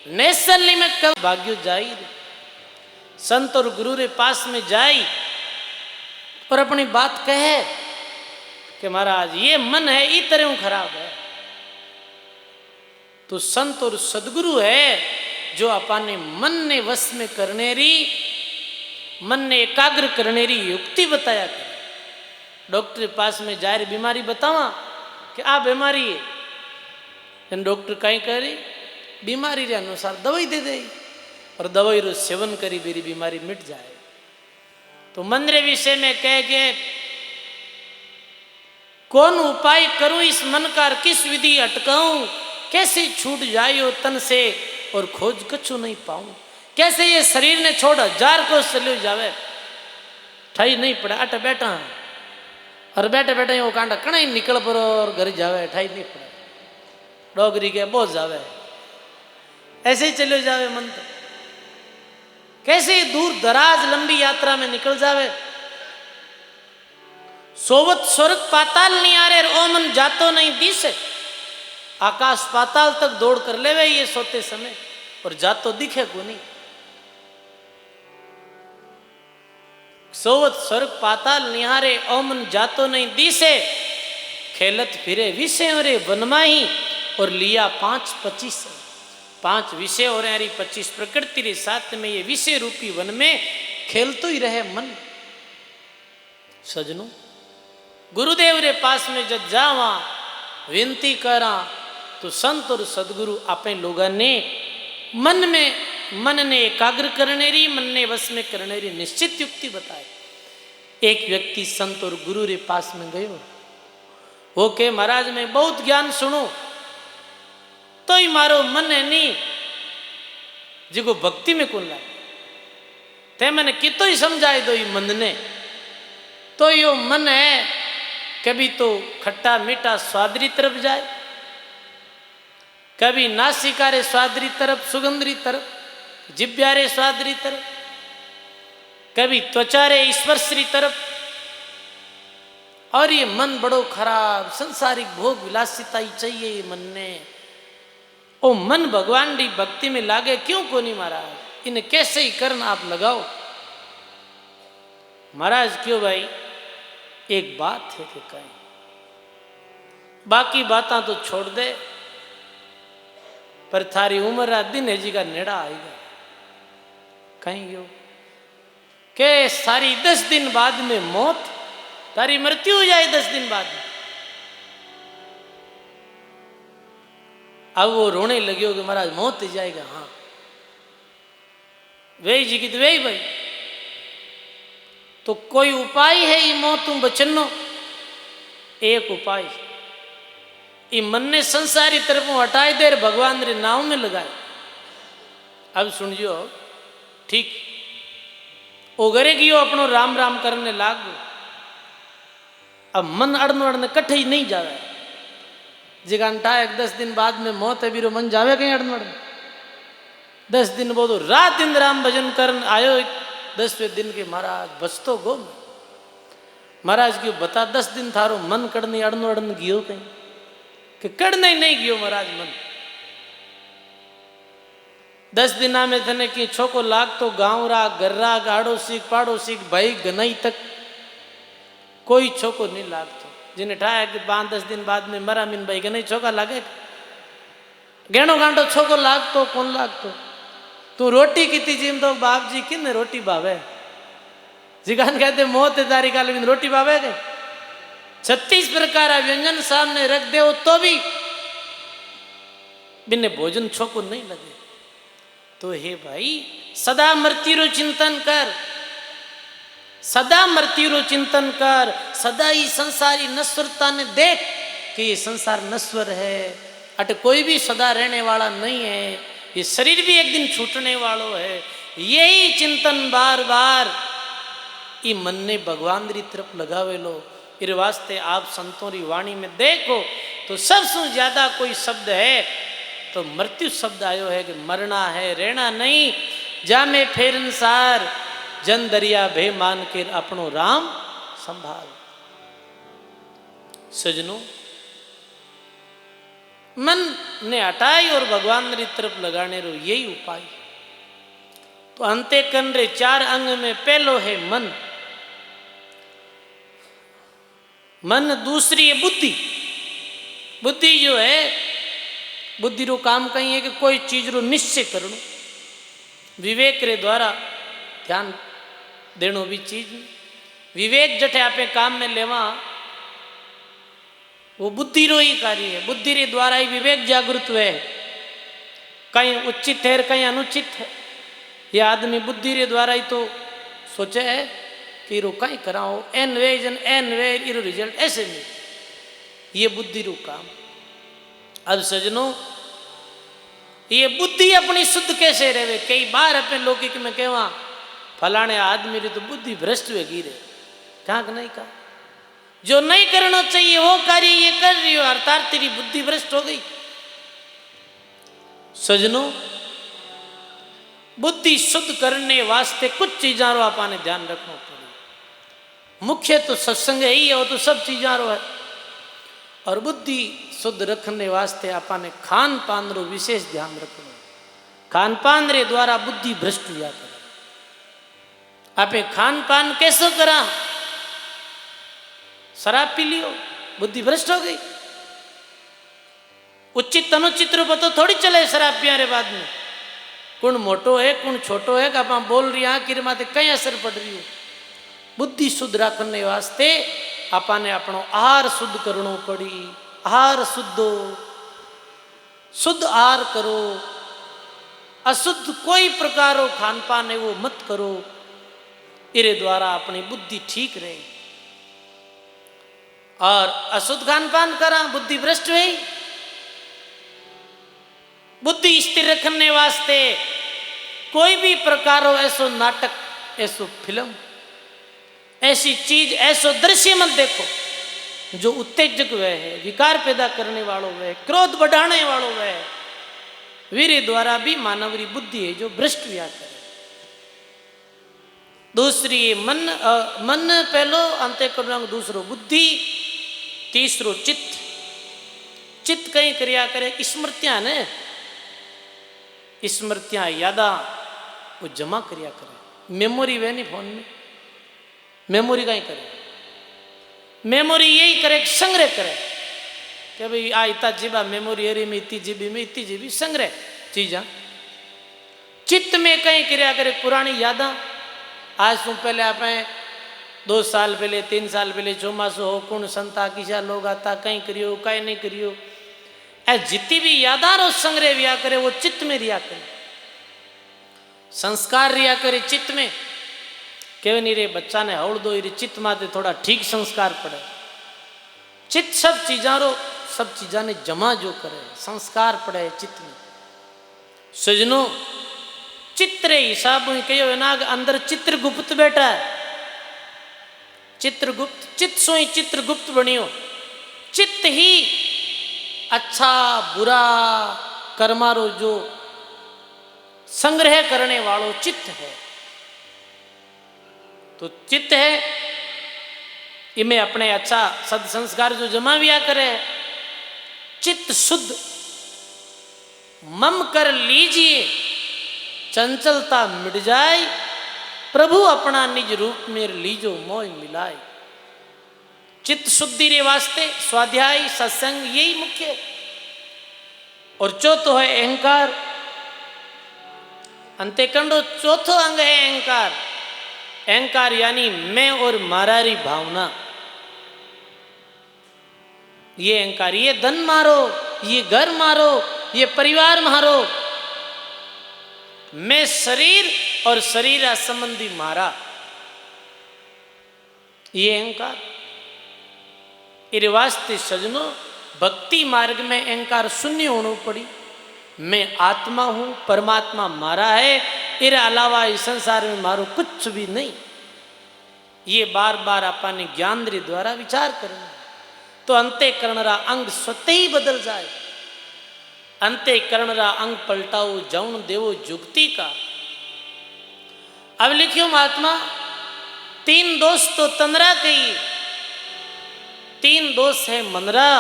नैसली में कब भाग्यो जाई रे। संत और गुरु रे पास में जाई और अपनी बात कहे कि महाराज ये मन है ई तरह खराब है, तो संत और सदगुरु है जो अपने मन ने वश में करने री, मन ने एकाग्र करने री युक्ति बताया करे। डॉक्टर के पास में जाए बीमारी बतावा कि आ बीमारी है, डॉक्टर कहीं करे बीमारी रे अनुसार दवाई दे दे और दवाई रो सेवन करी मेरी बीमारी मिट जाए। तो मन रे विषय में कह के कौन उपाय करूं इस मन का, किस विधि अटकाऊं, कैसे छूट जायो तन से और खोज कछु नहीं पाऊं, कैसे ये शरीर ने छोड़ 1000 को चलो जावे, ठाई नहीं पड़ा अट बैठा और बैठे बैठे वो कांडा कण ही निकल पड़ो और घर जावे, ठाई नहीं पड़ा डोगरी के बहुत जावे, ऐसे ही चले जावे मन तो, कैसे दूर दराज लंबी यात्रा में निकल जावे। सोवत स्वर्ग पाताल नहीं आ रहे ओ मन जातो नहीं दिसे, आकाश पाताल तक दौड़ कर लेवे ये सोते समय और जातो दिखे को नहीं। सोवत स्वर्ग पाताल निहारे ओमन जातो नहीं दिसे, खेलत फिरे विषय और वनमाही और लिया 5-25 5 विषय और 25 प्रकृति रे साथ में ये विषय रूपी वन में खेलतो ही रहे मन। सजनों गुरुदेव रे पास में जब जावा विनती करा तो संत और सदगुरु आपे लोगों ने मन ने एकाग्र करने री, मन ने वश में करने री निश्चित युक्ति बताए। एक व्यक्ति संत और गुरु रे पास में गयो, वो के महाराज मैं बहुत ज्ञान सुनो तो ही मारो मन है नहीं जिको भक्ति में कौन लागे, ते मैंने कितो ही समझाए दो ही मन ने, तो यो मन है कभी तो खट्टा मीठा स्वादरी तरफ जाए, कभी नासिकारे स्वादरी तरफ सुगंधरी तरफ, जिब्यारे स्वादरी तरफ, कभी त्वचारे स्पर्शरी तरफ। और ये मन बड़ो खराब संसारिक भोग विलासिता ही चाहिए ये मन ने। ओ मन भगवान री भक्ति में लागे क्यों को नहीं महाराज, इन्हें कैसे ही करना आप लगाओ। महाराज क्यों भाई एक बात है कि कहीं बाकी बातें तो छोड़ दे, पर थारी उम्र आ दिन है जी का नेड़ा आएगा कहीं यो के सारी 10 दिन बाद में मौत, तारी मृत्यु हो जाए 10 दिन बाद में। अब वो रोने लगे हो कि महाराज मौत ही जाएगा। हाँ वे जी की तो वे भाई, तो कोई उपाय है ये मौत तुम बचनो? एक उपाय ये मन ने संसारी तरफ हटाए दे भगवान रे नाव में लगाए। अब सुनियो ठीक ओगरे गियो अपनो राम राम करने लाग, अब मन अड़न अड़न कट्ठे ही नहीं जावे, जिगांटा 10 दिन बाद में मौत है बीरो मन जावे कहीं अड़न अड़न। 10 दिन बोलो रात दिन राम भजन करन आयो, 10वें दिन के महाराज बचतो गो महाराज क्यों बता 10 दिन थारो मन कड़नी अड़न अड़न गियो कहीं कि कड़ना ही नहीं गियो महाराज मन। 10 दिना में थने की छोको लाग तो गाँव रा गर्रा गाड़ो सीख पाड़ो सीख भाई गनाई तक कोई छोको नहीं लागतो, जिन्हें ठाया कि 5-10 दिन बाद में मरा मिन भाई गनाई छोका लागे, गेणो गांडो छोको लागतो कौन लागतो। तू रोटी की जिम तो बाप जी किन रोटी भावे, जिगान कहते मौत तारी काल में रोटी भावे गए। 36 प्रकार व्यंजन सामने रख दे तो भी बिन्ने भोजन छोको नहीं लगे। तो हे भाई सदा मृत्यु रो चिंतन कर, सदा मृत्यु रो चिंतन कर, सदा ही संसारी नश्वरता ने देख कि ये संसार नश्वर है, अट कोई भी सदा रहने वाला नहीं है, ये शरीर भी एक दिन छूटने वालों है। यही चिंतन बार बार ये मन ने भगवान री तरफ लगावे लो। इस वास्ते आप संतों री वाणी में देखो तो सबसे ज्यादा कोई शब्द है तो मृत्यु शब्द आयो है कि मरना है रहना नहीं। जामे फेरनसार जन दरिया भे मान के अपनो राम संभाल। सजनों, मन ने हटाई और भगवान री तरफ लगाने रो यही उपाय। तो अंतःकरण रे 4 अंग में पहलो है मन। मन दूसरी है बुद्धि। बुद्धि जो है, बुद्धि रो काम कहीं है कि कोई चीज रो निश्चय करणो, विवेक रे द्वारा ध्यान देनो भी चीज। विवेक जठे आपे काम में लेवा, वो बुद्धि रो ही कार्य है। बुद्धि रे द्वारा ही विवेक जागृत हुए, कहीं उचित है कहीं अनुचित है। ये आदमी बुद्धि रे द्वारा ही तो सोचे है कि रो कहीं कराओ एन वे जन एन वे इरो रिजल्ट ऐसे नहीं। ये बुद्धि रो काम। अब सजनों, ये बुद्धि अपनी शुद्ध कैसे रहे? कई बार अपने लौकिक में कहवा फलाने आदमी री तो बुद्धि भ्रष्ट हुए गिरे, कहाँ नहीं कहा। जो नहीं करना चाहिए वो कार्य ये कर रही हो, अर्थात तेरी बुद्धि भ्रष्ट हो गई। सजनों, बुद्धि शुद्ध करने वास्ते कुछ चीजा रो आपने ध्यान रखना पड़े। मुख्य तो सत्संग ही है, वो तो सब चीजा रो है। और बुद्धि शुद्ध रखने वास्ते आपने खान पान रो विशेष ध्यान रखना। खान पान रे द्वारा बुद्धि भ्रष्ट हुआ करे। आपे खान पान कैसे करा? शराब पी लियो, बुद्धि भ्रष्ट हो गई। उचित अनुचित रो पता थोड़ी चले शराब पियारे बाद में। कौन मोटो है कौन छोटो है आप बोल रही हैं कि माते कई असर पड़ रही हो। बुद्धि शुद्ध रखने वास्ते आपने अपनो आहार शुद्ध करनो पड़ी। आहार शुद्ध, शुद्ध आहार करो, अशुद्ध कोई प्रकार खान पान है वो मत करो। इरे द्वारा अपनी बुद्धि ठीक रहे। और अशुद्ध खान पान करा बुद्धि भ्रष्ट हुई। बुद्धि स्थिर रखने वास्ते कोई भी प्रकार हो ऐसो नाटक, ऐसो फिल्म, ऐसी चीज, ऐसो दृश्य मत देखो जो उत्तेजक वह है, विकार पैदा करने वालों वह, क्रोध बढ़ाने वालों वह। वीर द्वारा भी मानव की बुद्धि है जो भ्रष्ट हुआ करे। दूसरी मन, मन पहलो अंतःकरण, दूसरो बुद्धि, तीसरो चित्त। चित्त कहीं क्रिया करे, स्मृतियां ने, स्मृतियां यादा वो जमा क्रिया करे। मेमोरी वे नहीं फोन में, मेमोरी कहीं करे। मेमोरी यही करे, संग्रह करे कि भाई आ इतना जीबा मेमोरी एरी में इतनी जीबी में इतनी जीबी संग्रह चीजा। चित्त में कहीं क्रिया करे पुरानी यादा। आज सु पहले आप 2 साल पहले 3 साल पहले चौमासो हो कौन संता किसा लोग आता कहीं करियो कहीं नहीं करियो, ऐ जितनी भी यादार संग्रह रिया करे वो चित्त में रिया करे। संस्कार रिया करे चित्त में। केवे नहीं रे बच्चा ने हवड़ दो रे चित्त माते थोड़ा ठीक संस्कार पड़े। चित्त सब चीजा ने जमा जो करे संस्कार पड़े चित्त में। सजनों, चित्र हिसाब में कहो ना अंदर चित्रगुप्त बैठा है। चित्रगुप्त, चित्त सो ही चित्रगुप्त बनियो। चित्त ही अच्छा बुरा कर्मारो जो संग्रह करने वालों चित्त है। तो चित्त है इमें अपने अच्छा सद संस्कार जो जमा विया करे। चित्त शुद्ध मम कर लीजिए, चंचलता मिट जाए, प्रभु अपना निज रूप में लीजो मोह मिलाए। चित्त शुद्धि रे वास्ते स्वाध्याय सत्संग यही मुख्य है। और चौथो है अहंकार। अंत्यकंडो चौथो अंग है अहंकार। अहंकार यानी मैं और मारारी भावना। ये अहंकार, ये धन मारो, ये घर मारो, ये परिवार मारो, मैं शरीर और शरीर संबंधी मारा, ये अहंकार। इस वास्ते सजनों भक्ति मार्ग में अहंकार शून्य होना पड़ी। मैं आत्मा हूं, परमात्मा मारा है, इस अलावा इस संसार में मारो कुछ भी नहीं। ये बार बार अपने ज्ञान द्वारा विचार करना तो अंतःकरण रा अंग स्वतः ही बदल जाए। अंतःकरण रा अंग पलटाओ जौन देवो जुगती का। अब लिखियो महात्मा 3 दोस्त तो तंद्रा कही तीन दोष है मनरा,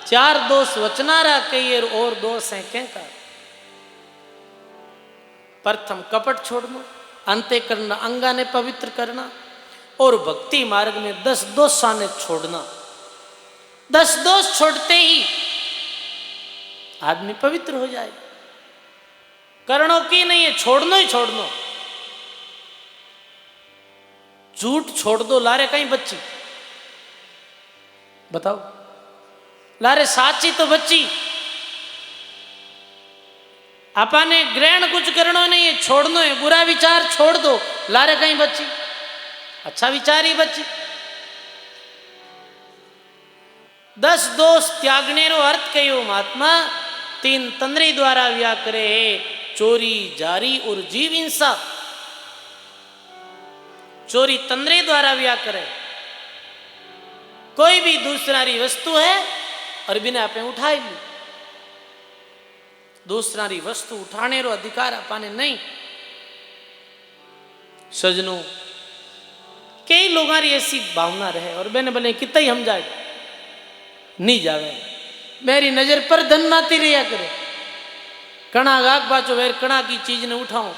चार दोष वचनारा, कई और दोष है कहका। प्रथम कपट छोड़ना, अंत्य करना, अंगा ने पवित्र करना, और भक्ति मार्ग में 10 दोषा ने छोड़ना। 10 दोष छोड़ते ही आदमी पवित्र हो जाए। करणों की नहीं है, छोड़नो ही छोड़नो। झूठ छोड़ दो, लारे कहीं बच्ची बताओ, लारे साची तो बच्ची। आपने ग्रहण कुछ करना नहीं है, छोड़नो है। बुरा विचार छोड़ दो, लारे कहीं बच्ची, अच्छा विचार ही बच्ची। 10 दोष त्यागने रो अर्थ कहो महात्मा, 3 तंद्री द्वारा व्या करे है, चोरी, जारी और जीव हिंसा। चोरी तंद्रे द्वारा व्या करे, कोई भी दूसरा री वस्तु है और बिना पे उठाए भी, दूसरा री वस्तु उठाने रो अधिकार अपाने नहीं। सजनों, कई लोगों की ऐसी भावना रहे और मैंने बोले कितना ही हम जाए नहीं जावे, मेरी नजर पर धन नाती रिया करे, कणा गाग बाचो वेर कणा की चीज ने उठाऊं।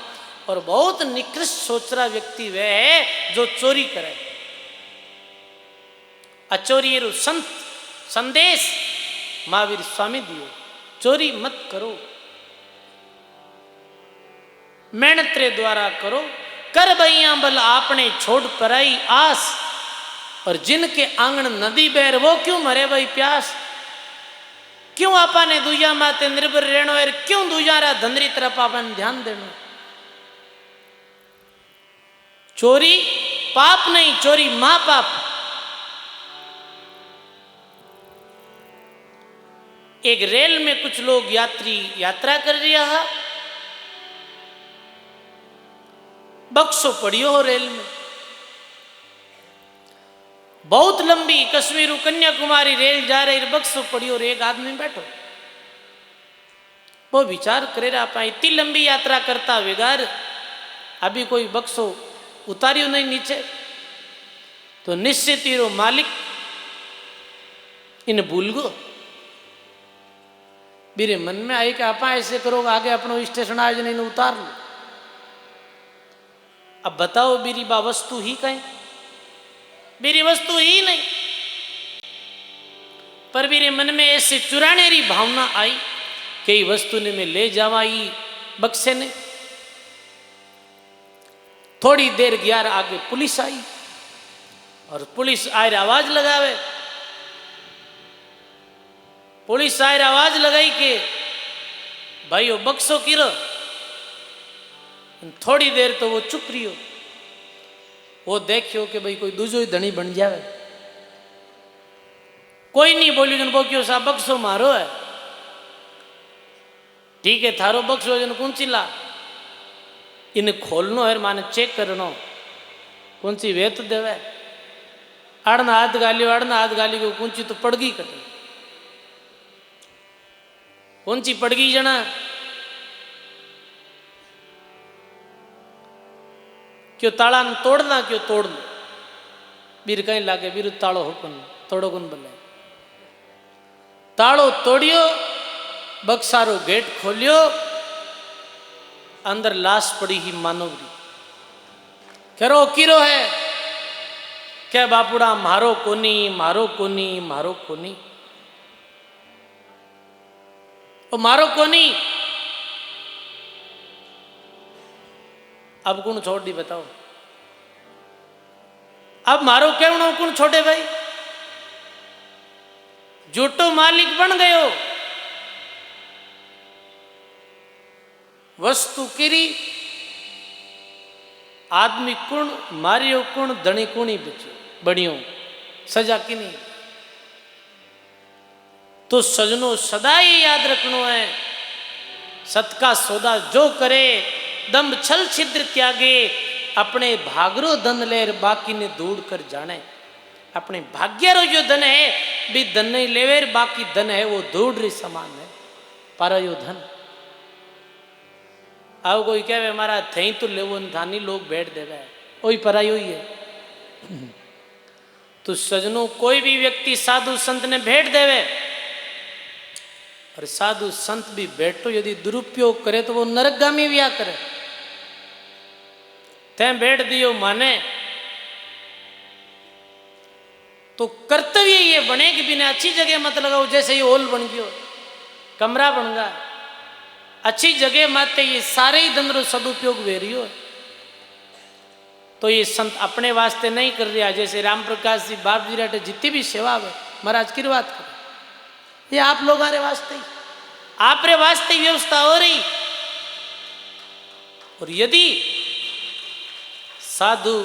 और बहुत निकृष्ट सोच रहा व्यक्ति वह है जो चोरी करे। अचोरी रो संत संदेश महावीर स्वामी दियो, चोरी मत करो, मेहनत रे द्वारा करो। कर बैया बल आपने छोड़ पराई आस, और जिनके आंगन नदी बैर वो क्यों मरे भाई प्यास। क्यों आपा ने दूजा माते निर्भर रहनो है, क्यों दूजा रा धंधरी तरफ आपन ध्यान देनो। चोरी पाप नहीं, चोरी महापाप। एक रेल में कुछ लोग यात्रा कर रहा है, बक्सो पड़ियो हो रेल में, बहुत लंबी कश्मीर कन्याकुमारी रेल जा रही, बक्सो पड़ियो और एक आदमी बैठो। वो विचार करे रहा पा इतनी लंबी यात्रा करता वेगार, अभी कोई बक्सो उतारियो नहीं नीचे, तो निश्चित ही मालिक इन भूल गो। मेरे मन में आई कि आप ऐसे करोगे, आगे अपनो स्टेशन आज नहीं उतार लो। अब बताओ मेरी बा वस्तु ही कहीं, मेरी वस्तु ही नहीं, पर मेरे मन में ऐसे चुराने री भावना आई कि वस्तु ने मैं ले जावाई बक्से ने। थोड़ी देर गया आगे पुलिस आई, और पुलिस आयर आवाज लगावे। पुलिस आयर आवाज लगाई कि भाई वो बक्सो किरो। थोड़ी देर तो वो चुप रही हो, वो देखियो कि भाई कोई दूजो ही धनी बन जावे। कोई नहीं बोलियो, जन बोकियो सा बक्सो मारो है, ठीक है थारो बक्सो जन कौन चिल्ला, इन्हें खोलनो है माने चेक करनो कौन सी वेत देवे। अड़ना हाथ गाली को कौन सी तो पड़गी कटे, कौन सी पड़गी जना। क्यों ताला न तोड़ना, क्यों तोड़ना, बीर कहीं लागे बीर ताड़ो हुकुन तोड़ो गुन बोले। ताड़ो तोड़ियो, बक्सारो गेट खोलियो, अंदर लाश पड़ी ही मानवरी। करो किरो है क्या बापुड़ा, मारो कोनी मारो कोनी मारो कोनी, ओ मारो कोनी। अब कौन छोड़ दी बताओ, अब मारो क्यों ना कौन छोड़े भाई। झूठो मालिक बन गयो, वस्तु किरी, आदमी कुण मारियो कुण, धनी कुणी बच्यो बड़ियों, सजा की नहीं। तो सजनों सदा ही याद रखनो है, सत का सौदा जो करे, दम्भ छल छिद्र त्यागे, अपने भागरो धन लेर बाकी ने दूड़ कर जाने। अपने भाग्य रो जो धन है भी धन नहीं लेवेर, बाकी धन है वो दूड़ री समान है, पर यो धन। आओ कोई कहे हमारा थई तो लेवो धानी लोग बैठ देवे, वही परायो ही है। तो सजनों, कोई भी व्यक्ति साधु संत ने भेंट देवे, और साधु संत भी भेंटो यदि दुरुपयोग करे तो वो नरकगामी व्या करे। तै भेंट दियो माने तो कर्तव्य ये बने कि बिना अच्छी जगह मत लगाओ। जैसे ये हॉल बन गयो, कमरा बन गया, अच्छी जगह माते ये सारे ही धन रो सदुपयोग वे रही हो, तो ये संत अपने वास्ते नहीं कर रहा। जैसे राम प्रकाश जी बाप जी राटे जितनी भी सेवा है महाराज की बात कर, ये आप लोग आरे वास्ते ही, आप रे वास्ते ही व्यवस्था हो रही। और यदि साधु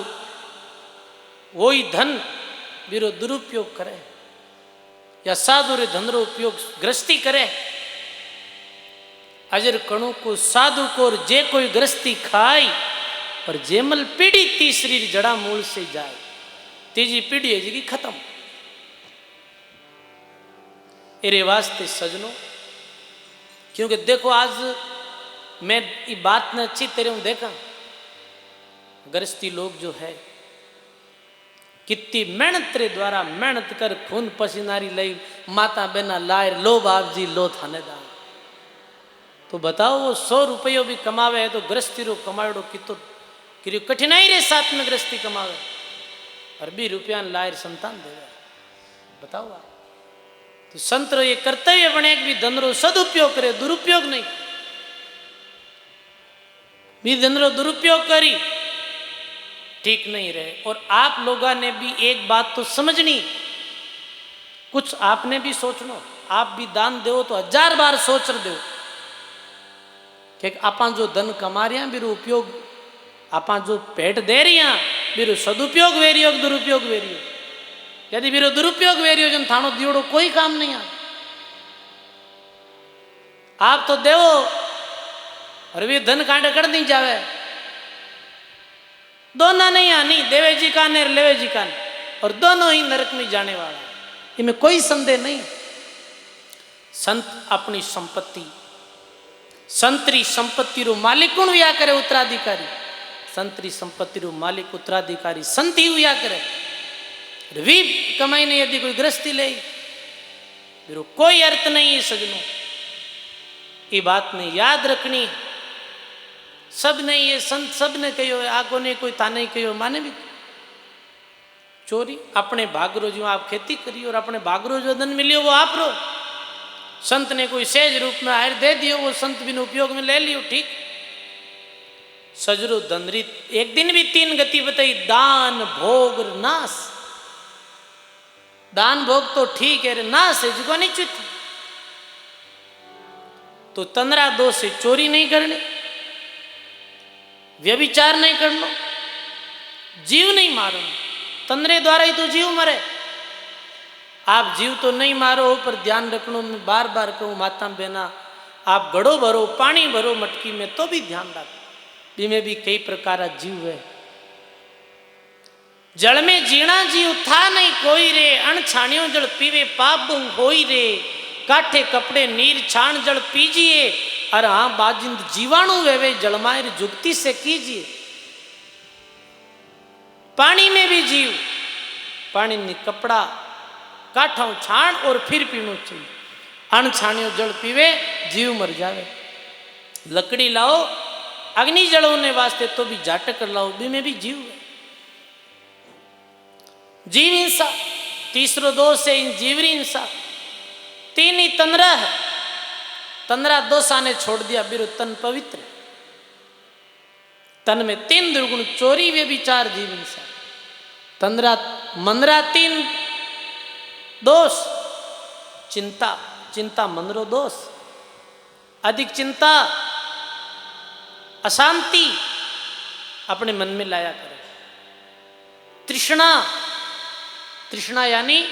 वही धन बिरो दुरुपयोग करे या साधु रे धन रो उपयोग ग्रस्ती करे, अजर कणु को साधु को और जे कोई ग्रस्ती खाई और जेमल पीढ़ी तीसरी जड़ा मूल से जाए, तीजी पीढ़ी है जी खत्म। एरे वास्ते सजनों, क्योंकि देखो आज मैं ये बात न अच्छी तरह देखा, गृहस्थी लोग जो है कितनी मेहनत रे द्वारा मेहनत कर खून पसीनारी लई माता बहना लाए लो बाप जी लो थानेदार। तो बताओ वो 100 रुपये भी कमावे है तो गृहस्थी रो कमाएड़ो कितो कि कठिनाई रे साथ में गृहस्थी कमावे, और 20 रुपया लायर संतान देवे। बताओ आप, तो संत रो ये कर्तव्य बने कि भी धन रो सदुपयोग करे, दुरुपयोग नहीं। भी धन रो दुरुपयोग करी ठीक नहीं रहे। और आप लोगों ने भी एक बात तो समझनी, कुछ आपने भी सोचना, आप भी दान दो तो 1000 बार सोच दो कि आपा जो धन कमा रहे हैं बिरो उपयोग, आपा जो पेट दे रही हैं बिरो सदुपयोग वे रही हो दुरुपयोग वे रही हो। यदि बिरो दुरुपयोग वे रही हो जन थानो दियोड़ो कोई काम नहीं आ। आप तो देवो और भी धन कांटे कर नहीं जावे, दोनों नहीं आनी, देवे जी का ने लेवे जी का ने, और दोनों ही नरक में जाने वाला, इनमें कोई संदेह नहीं। संत अपनी संपत्ति, संतरी संपत्ति रो मालिक कौन हुआ करे? उत्तराधिकारी। संतरी संपत्ति रो मालिक उत्तराधिकारी संत ही हुआ करे। वी कमाई ने यदि कोई गृहस्थी ले फिर कोई अर्थ नहीं है सजनों। ये बात ने याद रखनी, सब ने ये संत सब ने कहो, आगो ने कोई ताने कहो, माने भी चोरी अपने भागरो जो आप खेती करी और अपने भागरो जो धन मिलियो वो आप रो। संत ने कोई सहज रूप में आयर दे दियो, वो संत बिन उपयोग में ले लियो, ठीक। सजरो धनरी एक दिन भी 3 गति बताई, दान भोग नाश। दान भोग तो ठीक है रे, नाश है जिको नहीं चित। तो तंद्रा दोष से चोरी नहीं करनी, व्यभिचार नहीं करना, जीव नहीं मारो। तंद्रे द्वारा ही तो जीव मरे। आप जीव तो नहीं मारो, पर ध्यान रखना, मैं बार बार कहूँ माता बहना, आप घड़ो भरो, पानी भरो मटकी में तो भी ध्यान रखो, इनमें भी कई प्रकार जीव है। जल में जीना जीव था नहीं कोई रे, अण छाणियों जल पीवे पाप होई रे। काठे कपड़े नीर छाण जल पीजिए, अरे हाँ बाजिंद जीवाणु वेवे जलमायर जुक्ति से कीजिए। पानी में भी जीव, पानी में कपड़ा काठों छाण और फिर पीनो चाहिए। अण छाणियों जल पीवे जीव मर जावे। लकड़ी लाओ अग्नि जलाने वास्ते तो भी जाटक लाओ, बी में भी जीव है। जीव हिंसा तीसरो दोष है, जीवरी हिंसा। 3 ही तंद्रा है, तंद्रा दोषा ने छोड़ दिया, बिरु तन पवित्र। तन में 3 दुर्गुण, चोरी व्यभिचार जीव हिंसा। तंद्रा मंद्रा 3 दोष, चिंता, चिंता मंद्रो दोष। अधिक चिंता अशांति अपने मन में लाया करे। तृष्णा, तृष्णा यानी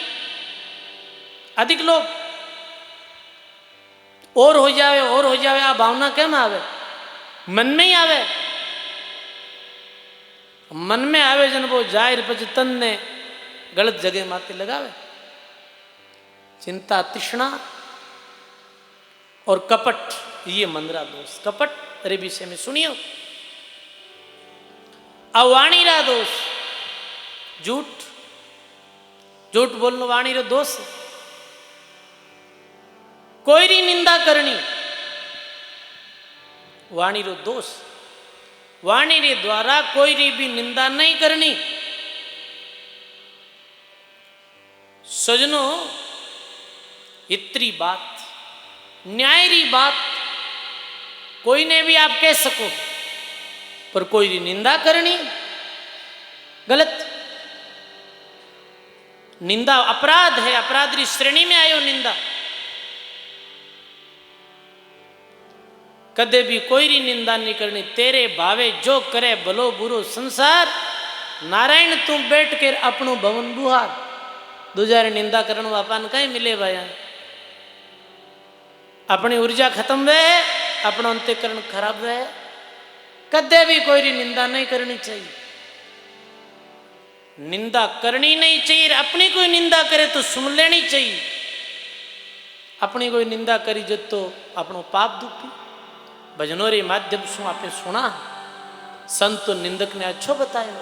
अधिक लोभ, और हो जावे और हो जावे। आ भावना केम आवे? मन में ही आवे। मन में आवे जन वो जाहिर पछ तन ने गलत जगह माते लगावे। चिंता, तृष्णा और कपट, ये मंद्रा दोष। कपट अरे विषय में सुनियो। अवाणीरा दोष, झूठ। झूठ बोलनो वाणी रो दोष। कोई री निंदा करनी वाणी रो दोष। वाणी रे द्वारा कोई री भी निंदा नहीं करनी। सजनों, इतनी बात न्याय री बात कोई ने भी आप कह सको, पर कोई री निंदा करनी गलत। निंदा अपराध है, अपराध री श्रेणी में आयो निंदा। कदे भी कोई री निंदा नहीं करनी। तेरे भावे जो करे भलो बुरो संसार, नारायण तू बैठ कर अपनो भवन बुहार। दूजा री निंदा करने वापन कहीं मिले भाया। अपनी ऊर्जा खत्म वे, अपना अंतःकरण खराब वे। कदे भी कोई री निंदा नहीं करनी चाहिए। निंदा करनी नहीं चाहिए। अपनी कोई निंदा करे तो सुन लेनी चाहिए। अपनी कोई निंदा करी जो तो अपनो पाप दुखी। भजनों रे माध्यम से आपने सुना, संत निंदक ने अच्छो बताया।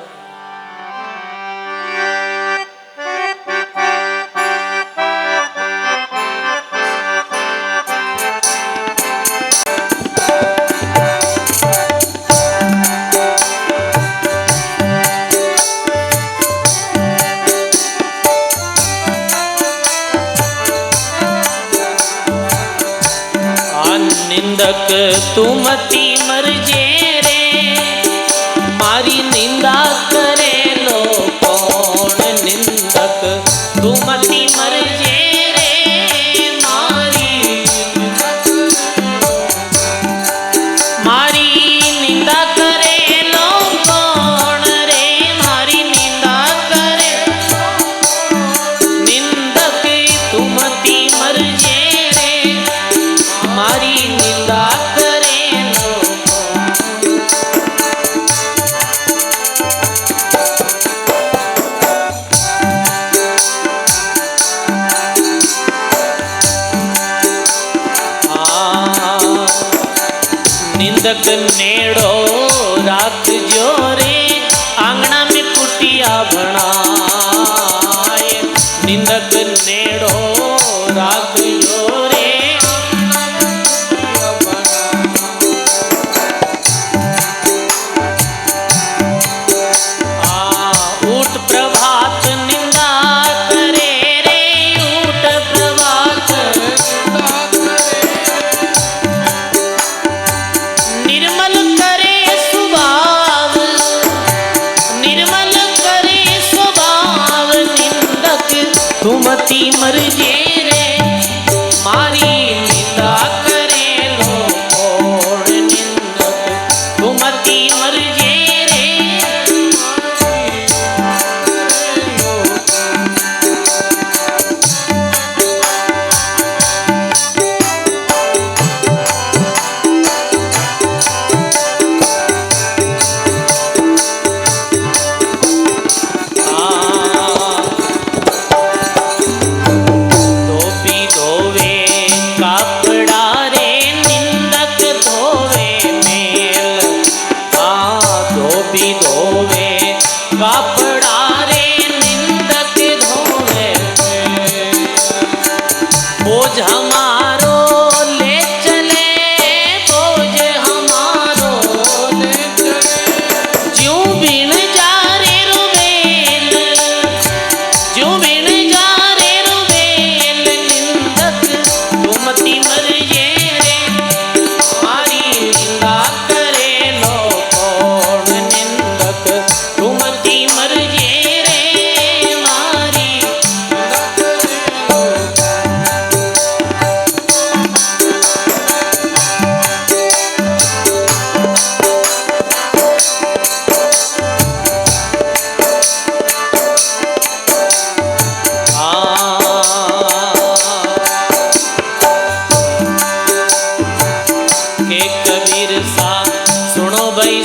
निंदक तू मती मर जे रे, मारी निंदा करे लो कौन। निंदक तू मती मर जे रे, मारी निंदा करे लो कौन रे। मारी निंदा करे निंदक तू मती मर जे रे, मारी निंदा करे लो। निंदक नेड़ो राख जो रे, आंगना में कुटिया बनाए। निंदक नेड़ो राख जो रे, मती मर जे रे, मारी निंदा करे लो कौन। निंदक तू मती मर जे रे,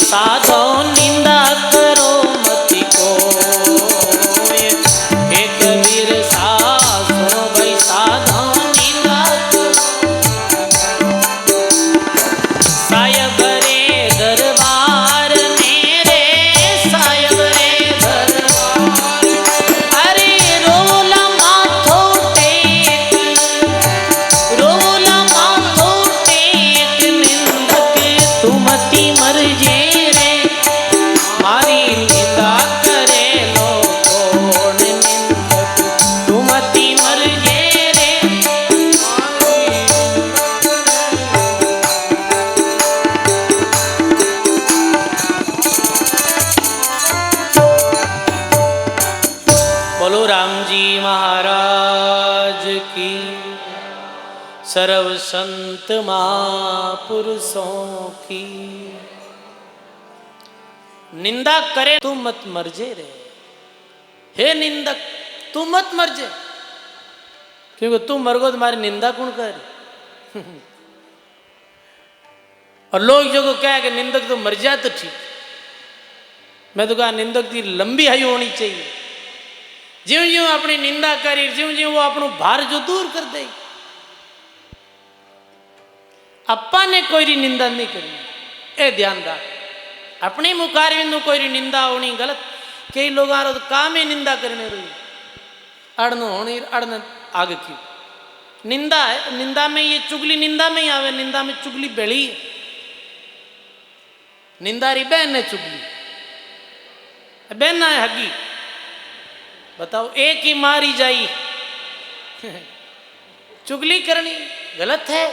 साधो निंदा करो मति को। हे कबीर सा सुनो भाई, साधो निंदा सायब रे दरबार मेरे, सायब रे दरबार। अरे रोला सर्व संत महापुरुषों की निंदा करे तू मत मरजे रे। हे निंदक तू मत मरजे, क्योंकि तू मरगो तुम्हारी निंदा कौन कर। और लोग जो को क्या है कि निंदक तो मर जाए तो ठीक। मैं तो कहा निंदक की लंबी आयु होनी चाहिए। ज्यों ज्यों अपनी निंदा करी ज्यों ज्यों वो अपनो भार जो दूर कर दे। अपा ने कोई री निंदा नहीं करनी, ए ध्यान दा। अपनी मुखारविंद कोई री निंदा होनी गलत। कई लोग आ तो काम ही निंदा करने रही, अड़नो होनी अड़न आगे क्यों। निंदा है, निंदा में ये चुगली निंदा में ही आवे। निंदा में चुगली बेड़ी है। निंदारी बहन ने चुगली, बहन है हगी। बताओ एक ही मारी जाई। चुगली करनी गलत है।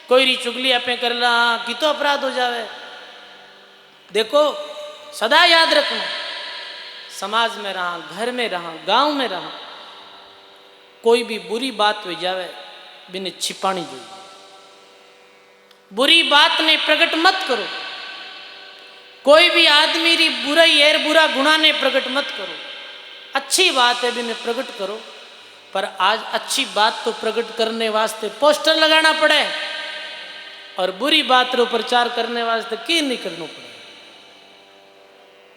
कोई री चुगली आपे कर ला कि तो अपराध हो जावे। देखो सदा याद रखना, समाज में रहा, घर में रहा, गांव में रहा, कोई भी बुरी बात हो जावे बिने छिपानी चाहिए। बुरी बात ने प्रकट मत करो। कोई भी आदमी री बुराई है बुरा गुणा ने प्रकट मत करो। अच्छी बात है बिने प्रकट करो। पर आज अच्छी बात तो प्रकट करने वास्ते पोस्टर लगाना पड़े और बुरी बात रो प्रचार करने वास्ते की नहीं करना पड़े।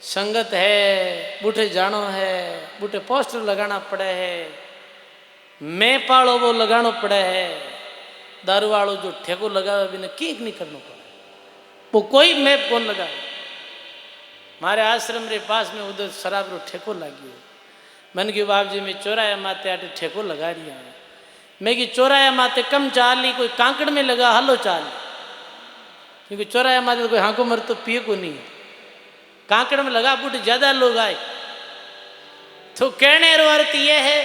संगत है बूढ़े जानो है, बूढ़े पोस्टर लगाना पड़े है। मैं पालो वो लगाना पड़े है। दारू वालों जो ठेको लगावे बिना की नहीं करना पड़े। वो कोई मैप कौन लगावे। मारे आश्रम रे पास में उधर शराब रो ठेको लागियो। मन की बाप जी में चौराया माते आटे ठेको लगा दिया है। मैं कि चौराया माते कम चाल ली, कोई कांकड़ में लगा हलो चाल, क्योंकि चौराया माते तो कोई हाँको मर तो पिए को नहीं। कांकड़ में लगा बूढ़े ज्यादा लोग आए। तो कहने रो अर्थ यह है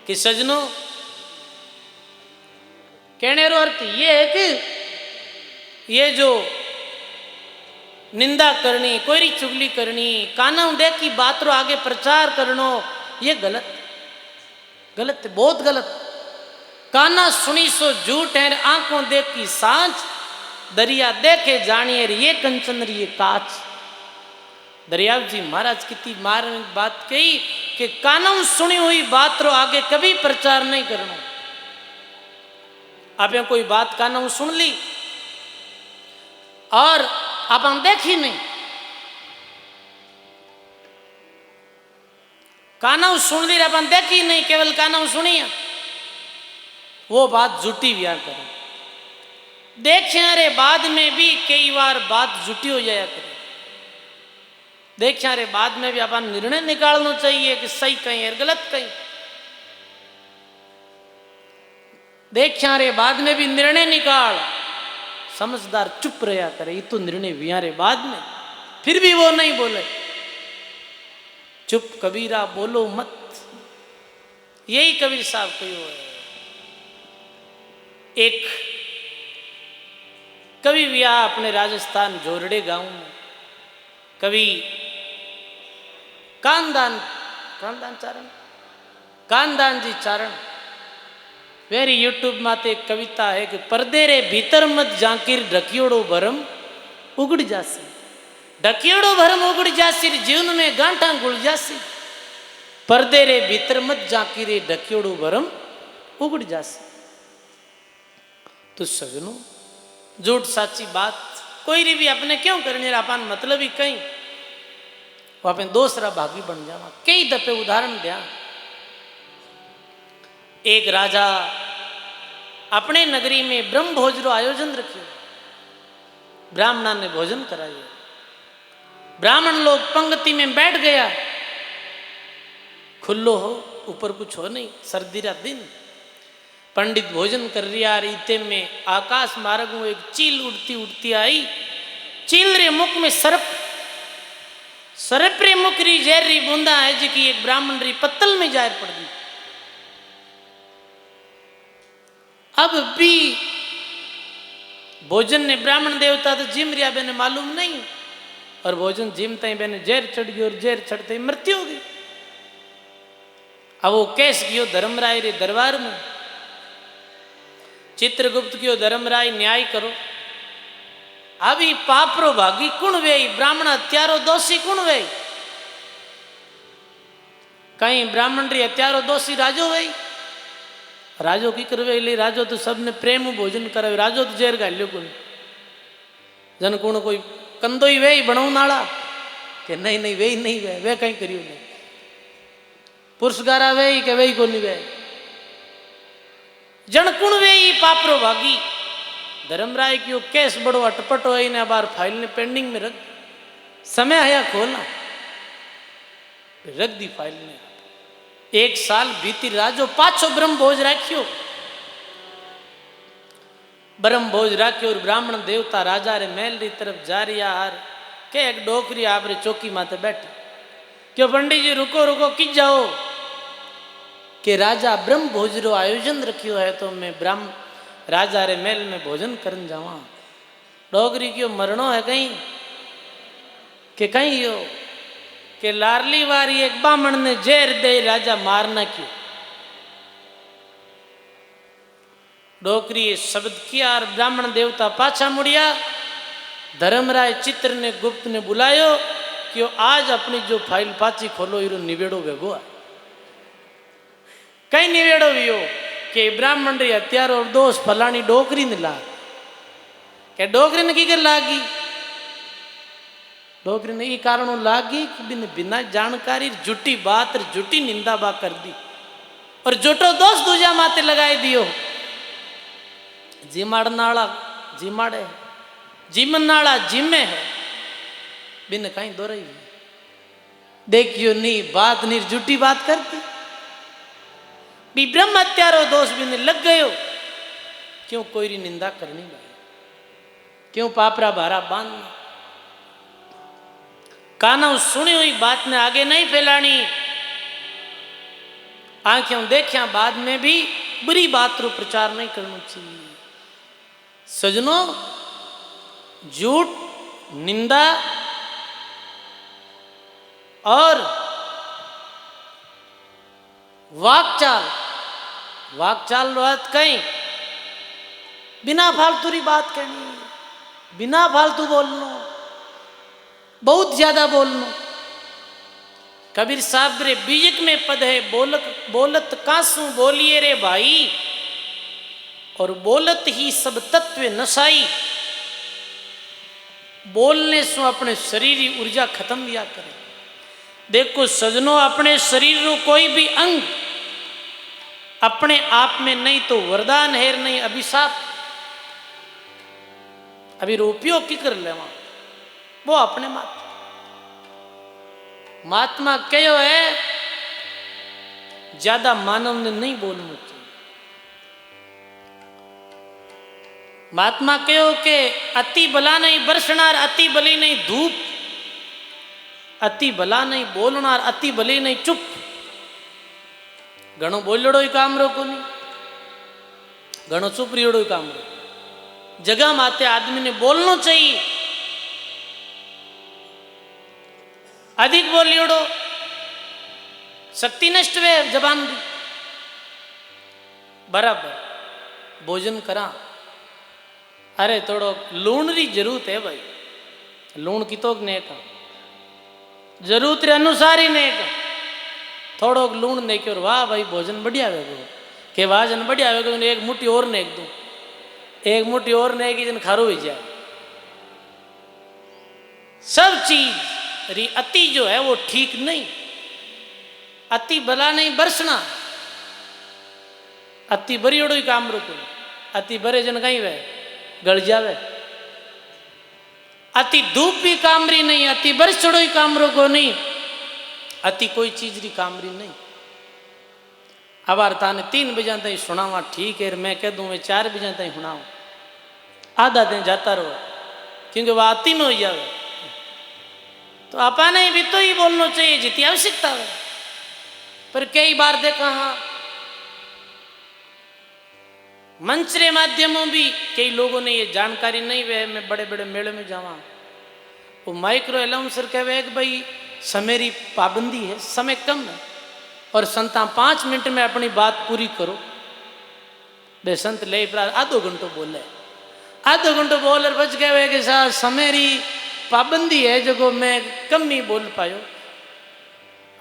कि सजनों, कहने रो अर्थ यह है कि ये जो निंदा करनी, कोई री चुगली करनी, काना देख की बात रो आगे प्रचार करनो, ये गलत गलत है, बहुत गलत। काना सुनी सो झूठ है, आंखों देख की सांच, दरिया देखे जानिए ये कंचन ये काच। दरियाव जी महाराज कितनी मार्मिक बात कही कि कानों सुनी हुई बात रो आगे कभी प्रचार नहीं करना। आप कोई बात कानों सुन ली और आप हम देखी नहीं, कानों सुन ली अपन देखी नहीं, केवल कानों सुनी, वो बात झूठी व्या करें। देखिया रे बाद में भी कई बार बात झूठी हो जाया करे। देखिया रे बाद में भी अपन निर्णय निकालना चाहिए कि सही कहीं है गलत कहीं। देखिया रे बाद में भी निर्णय निकाल। समझदार चुप रहा करे, ये तो निर्णय विया रे बाद में, फिर भी वो नहीं बोले। चुप कबीरा बोलो मत, यही कबीर साहब कहो है। एक कवि विया अपने राजस्थान जोरड़े गांव में, कवि कानदान जी चारण। वेरी यूट्यूब माते एक कविता है कि पर्दे रे भीतर मत जाकिर ढकियोड़ो भरम उगड़ जासी। ढकियोड़ो भरम उगड़ जासी, जीवन में गांठा गुड़ जासी। पर्दे रे भीतर मत जाकिर ढकियोड़ो भरम उगड़ जासी। तो सजनों, झूठ साची बात कोई री भी अपने क्यों करने अपन मतलब ही कहीं वो अपने दूसरा भागी बन जावा। कई दफे उदाहरण दिया। एक राजा अपने नगरी में ब्रह्म भोज रो आयोजन रखियो। ब्राह्मणा ने भोजन कराया। ब्राह्मण लोग पंक्ति में बैठ गया। खुल्लो हो, ऊपर कुछ हो नहीं, सर्दी रा दिन। पंडित भोजन कर रिया, रीते में आकाश मार्ग में एक चील उड़ती उड़ती आई। चील रे मुख में सर्प, सर्प रे मुख री जहर री बूंदा है जी की एक ब्राह्मण री पत्तल में जहर पड़ गई। अब भी भोजन ने ब्राह्मण देवता तो जिम रिया बेने मालूम नहीं, और भोजन जिमते ही बेने जहर चढ़ गई, और जहर चढ़ते ही मृत्यु हो गई। अब वो कैस गयो धर्मराय रे दरबार में चित्रगुप्त क्यों धर्मराय न्याय करो। अभी पापरो भागी कुण वे, ब्राह्मण हत्यारो दोषी कुण वे। कहीं ब्राह्मण री हत्यारो दोषी राजो वे। राजो की करवे ले, राजो तो सबने प्रेम भोजन करे, राजो तो जेर गाल्यो कुण। जन कुण कोई कंदो ही वे बनाऊ नाला के नहीं नहीं वे नहीं वे कहीं करियो नहीं। पुरुषगारा वे के वे को नहीं वे। जन कुण वे पापरो भागी। धर्मराय की केस बड़ो अटपट हो ने बार फाइल ने पेंडिंग में रख। समय आया खोलना, रख दी फाइल ने। 1 साल बीती राजो पाछो ब्रह्म भोज राख्यो। ब्रह्म भोज राख्यो और ब्राह्मण देवता राजा रे महल री तरफ जा रिया हार के एक डोकरी आप रे चौकी माते बैठी। क्यों पंडित जी रुको रुको कि जाओ के राजा ब्रह्म भोज रो आयोजन रखियो है तो मैं ब्राह्मण राजा रे महल में भोजन करन जावा। डोगरी क्यों मरणो है कहीं के कहीं यो के लारली वारी एक बामण ने जेर दे राजा मारना क्यों। डोकरी शब्द किया और ब्राह्मण देवता पाछा मुड़िया। धर्मराय चित्र ने गुप्त ने बुलायो कि आज अपनी जो फाइल पाची खोलो इरो निवेड़ो भेगो है। कई निवेड़ो भी हो कि ब्राह्मण री हत्यार और दोष फलानी डोकरी ने ला के डोकरी ने की कर लागी। डोकरी ने ये कारण लागी कि बिना जानकारी झूठी बात झूठी निंदा बा कर दी और झूठो दोष दूजा माते लगाए दियो। जिमाड़ नाला जिमाड़े जिमन नाला जिमे है बिन कहीं दो रही देखियो नहीं बात नहीं झूठी बात करती भी ब्रह्म हत्यारो दोष बिन लग गयो। क्यों कोई री निंदा करनी भाई, क्यों पापरा भारा बांधना। काना सुनी हुई बात ने आगे नहीं फैलानी। आंखें देखिया बाद में भी बुरी बात रो प्रचार नहीं करना चाहिए। सजनों झूठ निंदा और वाकचाल बात कहीं बिना फालतू री बात कहनी, बिना फालतू बोलना, बहुत ज्यादा बोलना। कबीर साहब रे बीजक में पद है बोलत कासू बोलिए रे भाई और बोलत ही सब तत्व नशाई। बोलने से अपने शरीर की ऊर्जा खत्म दिया करे। देखो सजनों अपने शरीर रो कोई भी अंग अपने आप में नहीं तो वरदान है नहीं अभिशाप। अभी उपयोग की कर लेवा वो अपने महात्मा कहो है ज्यादा मानव ने नहीं बोलना चाहिए। महात्मा कहो के अति भला नहीं बरसनार अति भली नहीं धूप, अति भला नहीं बोलनार अति भली नहीं चुप। घणो बोलड़ो ही काम रो को नहीं, घणो चुप रियोड़ो ही काम रो। जगह माते आदमी ने बोलना चाहिए। अधिक बोलियोड़ो शक्ति नष्ट वे जबान दी। बराबर भोजन करा। अरे थोड़ो लूण री जरूरत है भाई, लूण की तो ने का जरूरत रे अनुसार ही ने का थोड़ो लूण ने के और वाह भाई भोजन बढ़िया वेगो के वाजन बढ़िया वेगो एक मुट्ठी और ने दूं, एक मुट्ठी और ने की जन खारो ही जाए। सब चीज री अति जो है वो ठीक नहीं। अति भला नहीं बरसना, अति बरियोड़ो ही काम रोको। अति बरे जन कहीं वे गल जावे। अति धूप भी कामरी नहीं, अति बरस चढ़ो ही काम रोको नहीं, अति कोई चीज री कामरी नहीं। अब वार्ता ने 3 बजे तक सुनावा ठीक है, मैं कह दूं मैं 4 बजे तक सुनाऊं, आधा दिन जाता रहो क्योंकि वह अति में हो जाए। तो आपा ने भी तो ही बोलना चाहिए जितनी आवश्यकता है। पर कई बार देखा हाँ मंच के माध्यमों भी कई लोगों ने ये जानकारी नहीं वे। मैं बड़े बड़े मेले में जावा वो माइक्रो अलाउंसर कहे कि भाई समय की पाबंदी है, समय कम है और संता 5 मिनट में अपनी बात पूरी करो। बे संत ले आधो घंटो बोले, आधो घंटो बोल बच गए कि साहब समेरी पाबंदी है जो मैं कम ही बोल पायो।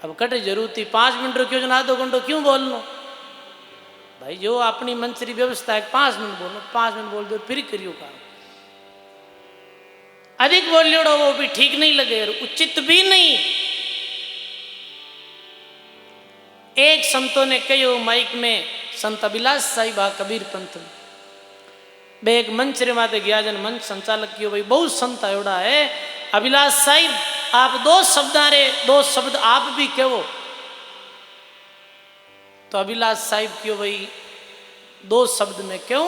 अब कटे जरूरत थी 5 मिनट क्यों जना आधो घंटो क्यों बोलनो भाई, जो अपनी मंत्री व्यवस्था है 5 मिनट बोलो, 5 मिनट बोल दो फिर करियो काम। अधिक बोल लियो वो भी ठीक नहीं लगे और उचित भी नहीं। एक संतों ने कहो माइक में, संत अभिलाष साहिबा कबीर पंथ में बे एक मंच रे माते गया जन मंच संचालक कियो भाई बहुत संत आयोड़ा है, अभिलाष साहिब आप 2 शब्द आप भी कहो। तो अभिलाष साहिब क्यों भाई 2 शब्द में क्यों,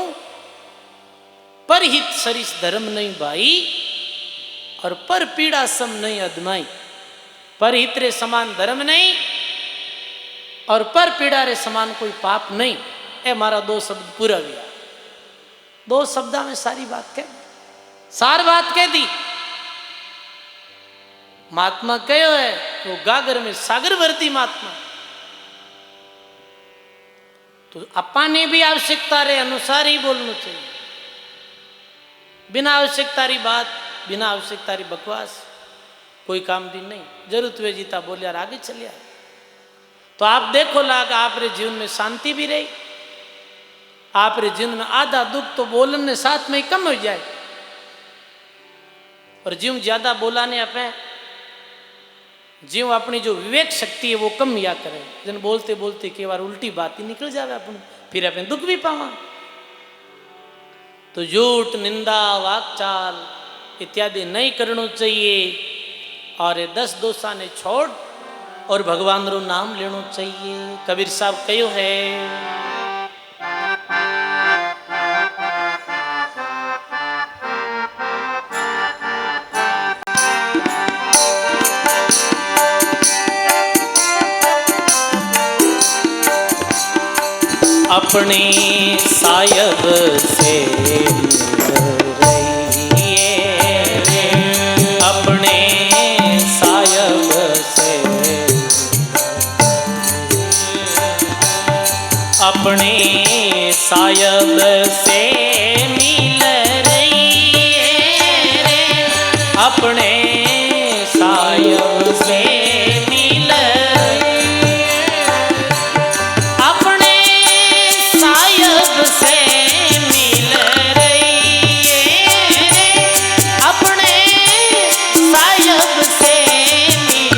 परहित सरिस धर्म नहीं भाई और पर पीड़ा सम नहीं अदमाई। परहित रे समान धर्म नहीं और पर पीड़ा रे समान कोई पाप नहीं। ए मारा 2 शब्द पूरा गया, 2 शब्दा में सारी बात कह, सार बात कह दी। महात्मा कहो है वो गागर में सागर भरती महात्मा। तो अपा ने भी आवश्यकता रे अनुसार ही बोलना चाहिए, बिना आवश्यकता री बात, बिना आवश्यकता री बकवास कोई काम भी नहीं। जरूरत वे जीता बोलिया आगे चलिया। तो आप देखो लाग आप रे जीवन में शांति भी रही, आप रे जीवन में आधा दुख तो बोलने साथ में ही कम हो जाए और जीव ज्यादा बोलाने अपने जीव अपनी जो विवेक शक्ति है वो कम या करे। जन बोलते बोलते कई बार उल्टी बात ही निकल जावे अपन, फिर अपन दुख भी पावा। तो झूठ निंदा वाकचाल इत्यादि नहीं करना चाहिए और 10 दोषा ने छोड़ और भगवान रो नाम लेना चाहिए। कबीर साहब कहो है अपने सायब से रहिए, अपने सायब से, अपने सायब से मिल रहिए, अपने सायब से मिल, अपने सायब से मिल रहिए, अपने सायब से मिल।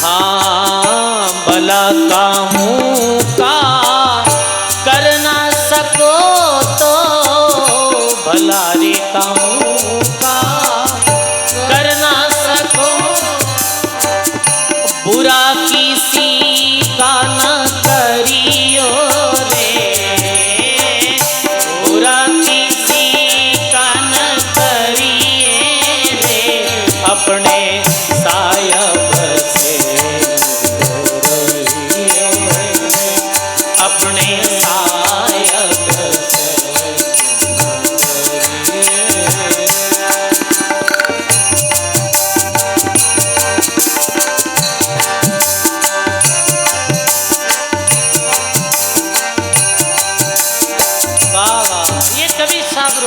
हाँ भला कामों का कर ना सको तो भला रे कामों का कर ना सको, बुरा किसी का न करियो रे, बुरा किसी का न करिए रे, अपने सायब से रहिए, अपने सायब से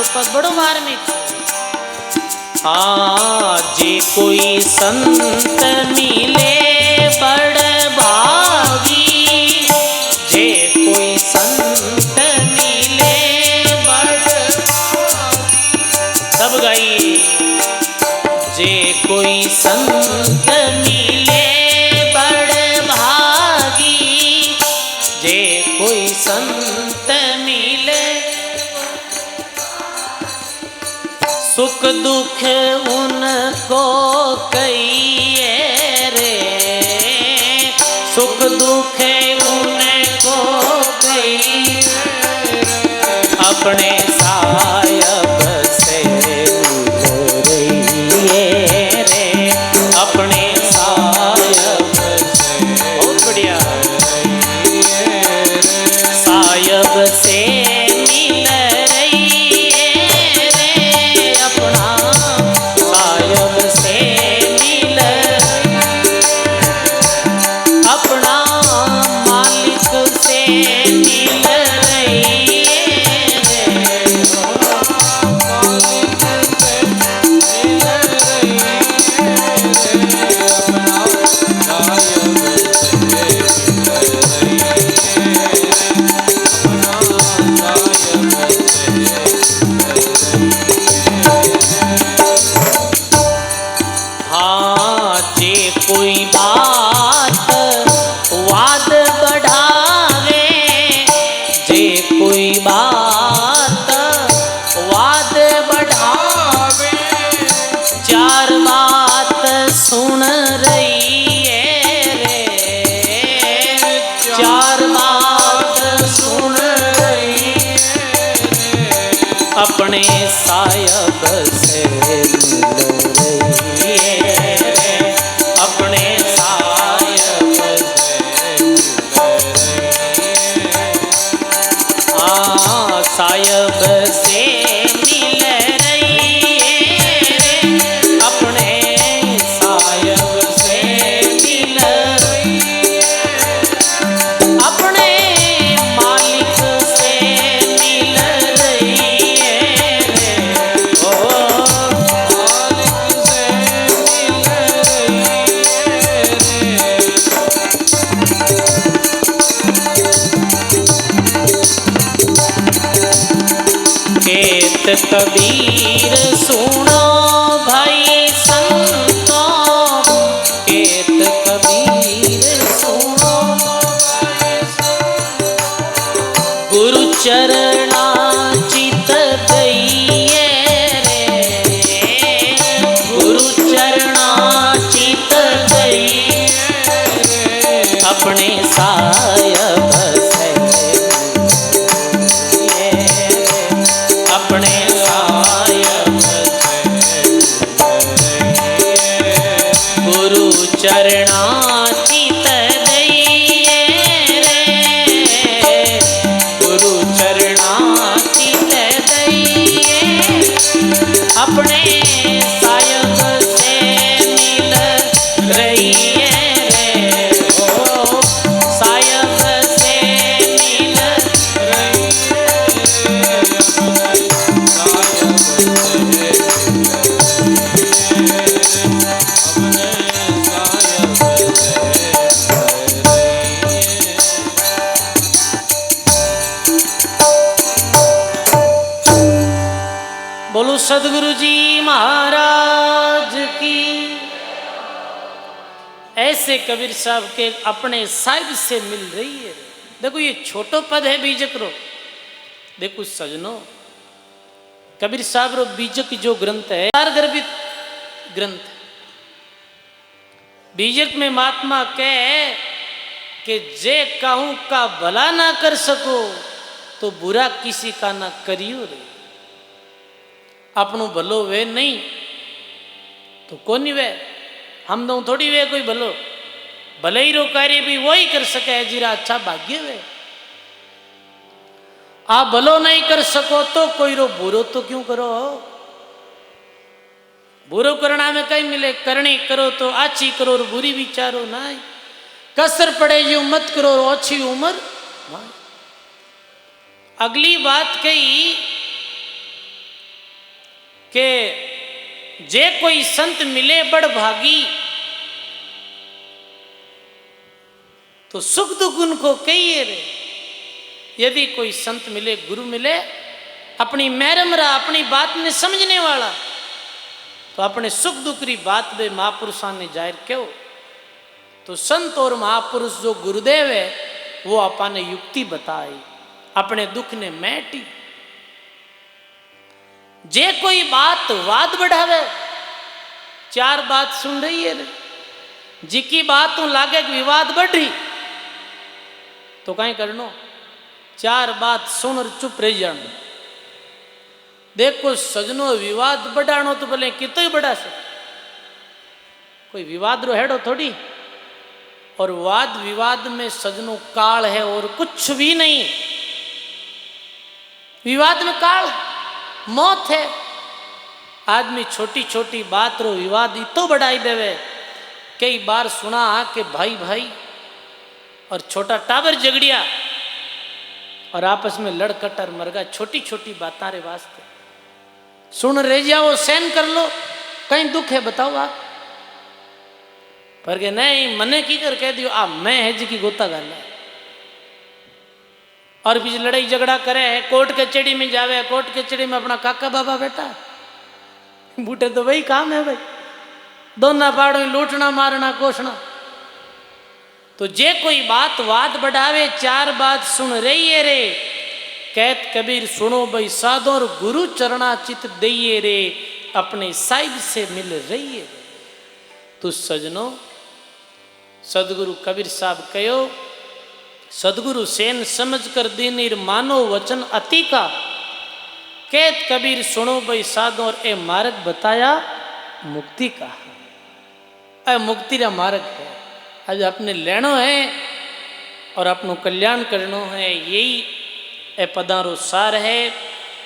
पद बड़ो मार्मिक। हाँ जे कोई संत मिले बड़ भागी, जे कोई संत मिले बड़, सब गाइए, जे कोई संत मिले बड़ भागी, जे कोई संत मिले, सुख दुख उनको कहिए रे, सुख दुख उनको कहिए, अपने सायब से रहिए रे, अपने सायब से, बहुत बढ़िया, सायब से मिल रहिए रे, अपना सायब से कोई बात वाद बढ़ावे, जे कोई बात वाद बढ़ावे, चार बात सुन रही है रे, चार बात सुन रही है, अपने सायब से मिल रही है रे, अपने सायब से मिल रही है, सायब से मिल रही है, अपने सायब से मिल रही है, अपने मालिक से मिल रही है, ओ मालिक से मिल रही है। केत कबीर सुनो भाई संतों, केत कबीर सुनो भाई संतों, गुरु चरणा चित दइए रे, गुरु चरणा चित दइए रे, अपने सायब से मिलिए रे, अपने सायब से मिलिए, गुरु चरणा चित दइए रे, गुरु चरणा चित दइए, अपने सायब से मिल रही है रे, ओ सायब से मिल रही है, सायब से मिल रही है, अपने सायब से मिल रही है। बोलो सदगुरु जी महाराज की। ऐसे कबीर साहब के अपने साहिब से मिल रही है। देखो ये छोटो पद है बीजक रो। देखो सजनो कबीर साहब रो बीजक जो ग्रंथ है गर्भित ग्रंथ। बीजक में महात्मा कहे कि जे कहूं का भला ना कर सको तो बुरा किसी का ना करियो रे। अपनों भलो वे नहीं तो कौन ही वे, हम दो थोड़ी वे कोई भलो, भले ही रो कार्य भी वही कर सके है जीरा अच्छा भाग्य वे। आप भलो नहीं कर सको तो कोई रो बुरो तो क्यों करो। बुरो करना में कहीं मिले, करनी करो तो अच्छी करो और बुरी विचारो ना। कसर पड़े यूं मत करो और अच्छी उम्र। अगली बात कही के जे कोई संत मिले बड़ भागी तो सुख दुख उनको कहिए रे। यदि कोई संत मिले गुरु मिले अपनी मैरम रहा अपनी बात ने समझने वाला तो अपने सुख दुख की बात बे महापुरुषां ने जाहिर क्यों। तो संत और महापुरुष जो गुरुदेव है वो अपने युक्ति बताई अपने दुख ने मैटी। जे कोई बात वाद बढ़ावे, चार बात सुन रही है जिकी बात लागे कि विवाद बढ़ रही तो कहीं करनो, चार बात सुन और चुप रह जानो। देखो सजनो विवाद बढ़ानो तो भले कितो ही बढ़ा से, कोई विवाद रो हेडो थोड़ी। और वाद विवाद में सजनो काल है और कुछ भी नहीं। विवाद में काल मौत है। आदमी छोटी छोटी बात रो विवाद इतो बढ़ाई देवे। कई बार सुना कि भाई भाई और छोटा टावर झगड़िया और आपस में लड़ कटर मर गया छोटी छोटी बातें रे वास्ते। सुन रह जाओ सहन कर लो, कहीं दुख है बताओ आप। पर के नहीं मने की कर कह दियो आ मैं है जी की गोता गाल है। और बीच लड़ाई झगड़ा करे है, कोर्ट कचहरी में जावे, कोर्ट कचहरी में अपना काका बाबा बैठा बूटे तो वही काम है भाई। दोनों पाड़ों लूटना मारना कोसना। तो जे कोई बात वाद बढ़ावे चार बात सुन रही है रे, कहत कबीर सुनो भाई साधो और गुरु चरणा चित दइए रे, अपने साहिब से मिल रही है। तो सजनों सदगुरु कबीर साहब कहो, सदगुरु सेन समझ कर दीनीर मानो वचन अति का, कहत कबीर सुनो भाई साधो और ए मार्ग बताया मुक्ति का। मुक्ति का मार्ग है आज अपने लेनो है और अपनो कल्याण करनो है, यही ए पदारो सार है।